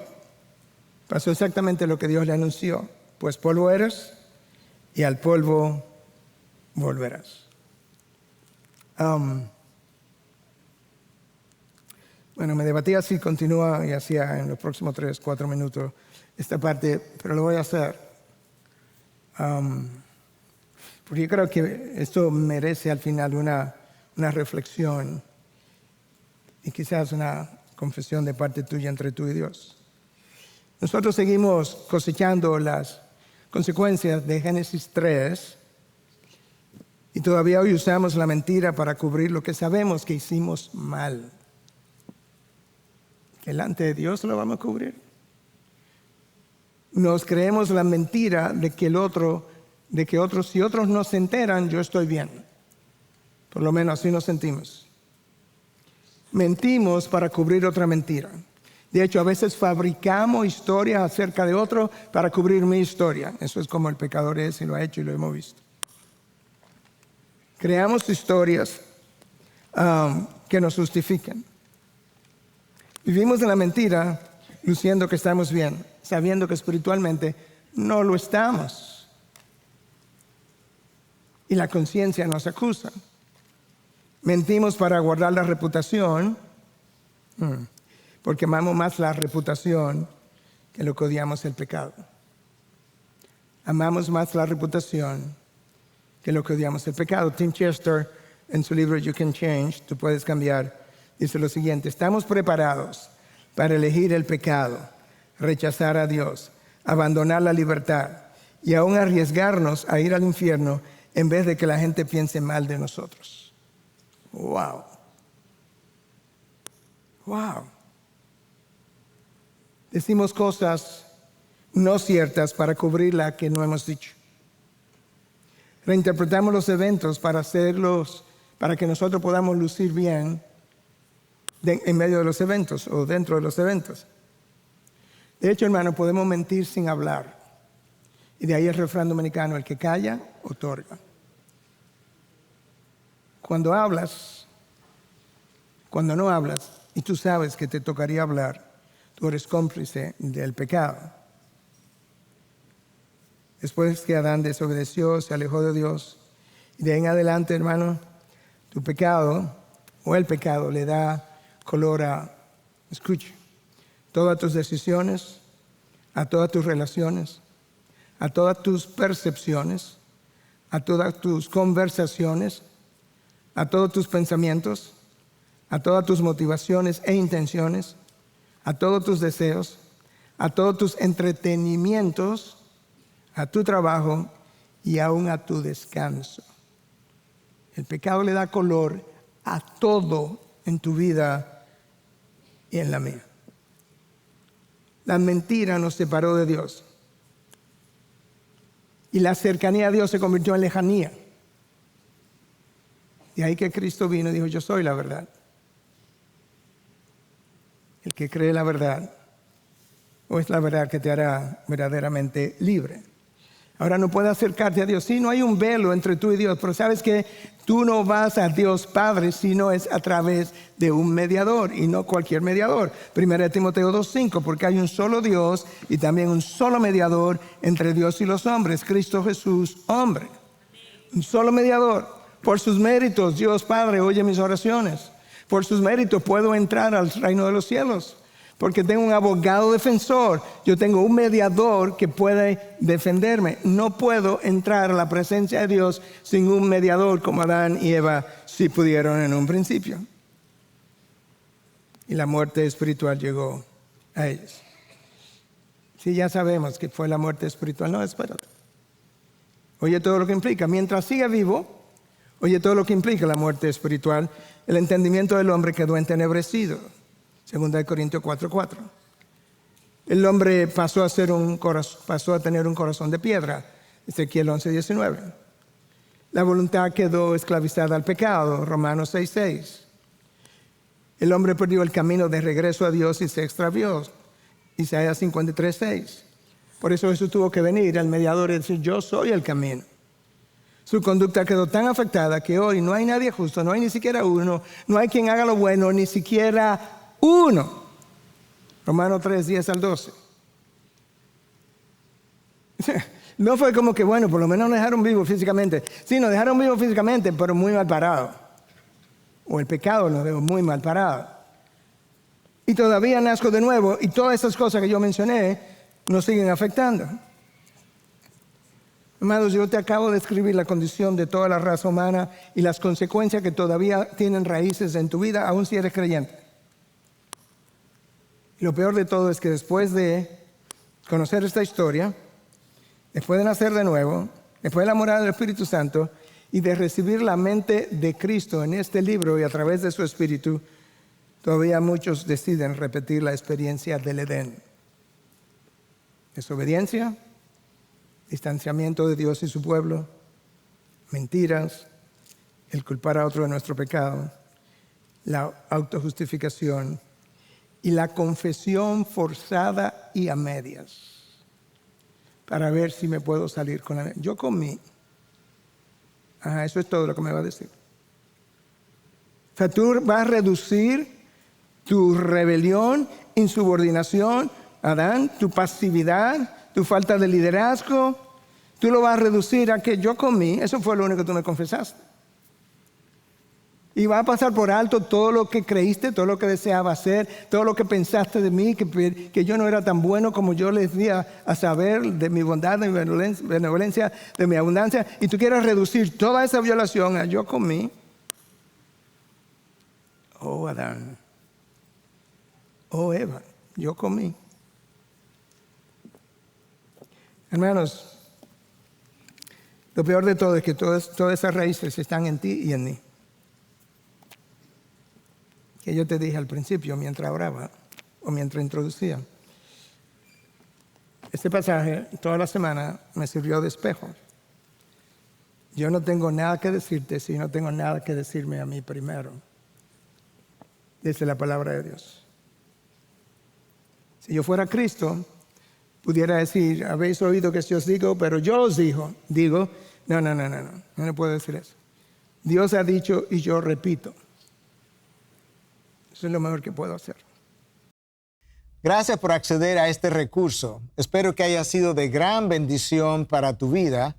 Speaker 1: pasó exactamente lo que Dios le anunció. Pues polvo eres y al polvo volverás. Bueno, me debatía si continúa y hacía en los próximos 3-4 minutos esta parte, pero lo voy a hacer. Porque yo creo que esto merece al final una reflexión y quizás una confesión de parte tuya entre tú y Dios. Nosotros seguimos cosechando las consecuencias de Génesis 3 y todavía hoy usamos la mentira para cubrir lo que sabemos que hicimos mal. Que delante de Dios lo vamos a cubrir. Nos creemos la mentira de que el otro de que si otros no se enteran, yo estoy bien. Por lo menos así nos sentimos. Mentimos para cubrir otra mentira. De hecho, a veces fabricamos historias acerca de otro para cubrir mi historia. Eso es como el pecador es y lo ha hecho y lo hemos visto. Creamos historias que nos justifiquen. Vivimos en la mentira luciendo que estamos bien, sabiendo que espiritualmente no lo estamos. Y la conciencia nos acusa. Mentimos para guardar la reputación, porque amamos más la reputación que lo que odiamos el pecado. Amamos más la reputación que lo que odiamos el pecado. Tim Chester, en su libro You Can Change, Tú Puedes Cambiar, dice lo siguiente: estamos preparados para elegir el pecado, rechazar a Dios, abandonar la libertad y aún arriesgarnos a ir al infierno en vez de que la gente piense mal de nosotros. Wow. Wow. Decimos cosas no ciertas para cubrir la que no hemos dicho. Reinterpretamos los eventos para que nosotros podamos lucir bien en medio de los eventos o dentro de los eventos. De hecho, hermano, podemos mentir sin hablar. Y de ahí el refrán dominicano: el que calla, otorga. Cuando hablas, cuando no hablas, y tú sabes que te tocaría hablar, tú eres cómplice del pecado. Después que Adán desobedeció, se alejó de Dios, y de ahí en adelante, hermano, tu pecado o el pecado le da color a, escucha, todas tus decisiones, a todas tus relaciones, a todas tus percepciones, a todas tus conversaciones, a todos tus pensamientos, a todas tus motivaciones e intenciones, a todos tus deseos, a todos tus entretenimientos, a tu trabajo y aún a tu descanso. El pecado le da color a todo en tu vida y en la mía. La mentira nos separó de Dios. Y la cercanía a Dios se convirtió en lejanía. Y ahí que Cristo vino y dijo: yo soy la verdad. El que cree la verdad, o es la verdad que te hará verdaderamente libre. Ahora, no puedes acercarte a Dios. Sí, no hay un velo entre tú y Dios, pero sabes que tú no vas a Dios Padre si no es a través de un mediador, y no cualquier mediador. 1 Timoteo 2:5, porque hay un solo Dios y también un solo mediador entre Dios y los hombres, Cristo Jesús, hombre. Un solo mediador. Por sus méritos, Dios Padre oye mis oraciones. Por sus méritos puedo entrar al reino de los cielos. Porque tengo un abogado defensor. Yo tengo un mediador que puede defenderme. No puedo entrar a la presencia de Dios sin un mediador, como Adán y Eva sí pudieron en un principio. Y la muerte espiritual llegó a ellos. Sí, ya sabemos que fue la muerte espiritual. No, espérate. Oye todo lo que implica. Mientras siga vivo, oye todo lo que implica la muerte espiritual. El entendimiento del hombre quedó entenebrecido. 2 Corintios 4:4. El hombre pasó a tener un corazón de piedra. Ezequiel 11:19. La voluntad quedó esclavizada al pecado. Romanos 6:6. El hombre perdió el camino de regreso a Dios y se extravió. Isaías 53:6. Por eso Jesús tuvo que venir al mediador y decir: yo soy el camino. Su conducta quedó tan afectada que hoy no hay nadie justo, no hay ni siquiera uno, no hay quien haga lo bueno, ni siquiera uno. Romanos 3:10-12. No fue como que, bueno, por lo menos nos dejaron vivos físicamente. Sí, nos dejaron vivos físicamente, pero muy mal parados. O el pecado nos dejó muy mal parados. Y todavía nazco de nuevo, y todas esas cosas que yo mencioné nos siguen afectando. Amados, yo te acabo de describir la condición de toda la raza humana y las consecuencias que todavía tienen raíces en tu vida, aun si eres creyente. Y lo peor de todo es que después de conocer esta historia, después de nacer de nuevo, después de la morada del Espíritu Santo y de recibir la mente de Cristo en este libro y a través de su Espíritu, todavía muchos deciden repetir la experiencia del Edén. Desobediencia, distanciamiento de Dios y su pueblo, mentiras, el culpar a otro de nuestro pecado, la autojustificación y la confesión forzada y a medias para ver si me puedo salir con la... Yo comí. Eso es todo lo que me va a decir. O sea, tú vas a reducir tu rebelión, insubordinación, Adán, tu pasividad, tu falta de liderazgo, tú lo vas a reducir a que yo comí, eso fue lo único que tú me confesaste. Y vas a pasar por alto todo lo que creíste, todo lo que deseabas hacer, todo lo que pensaste de mí, que yo no era tan bueno como yo les di a saber de mi bondad, de mi benevolencia, de mi abundancia. Y tú quieres reducir toda esa violación a yo comí. Oh, Adán. Oh, Eva, yo comí. Hermanos, lo peor de todo es que todas esas raíces están en ti y en mí. Que yo te dije al principio mientras oraba o mientras introducía. Este pasaje toda la semana me sirvió de espejo. Yo no tengo nada que decirte si no tengo nada que decirme a mí primero. Dice la palabra de Dios. Si yo fuera Cristo, pudiera decir, habéis oído que yo os digo, pero yo os digo, no puedo decir eso. Dios ha dicho y yo repito. Eso es lo mejor que puedo hacer.
Speaker 2: Gracias por acceder a este recurso. Espero que haya sido de gran bendición para tu vida.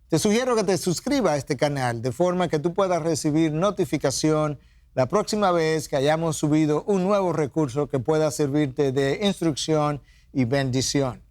Speaker 2: Te sugiero que te suscribas a este canal de forma que tú puedas recibir notificación la próxima vez que hayamos subido un nuevo recurso que pueda servirte de instrucción y bendición.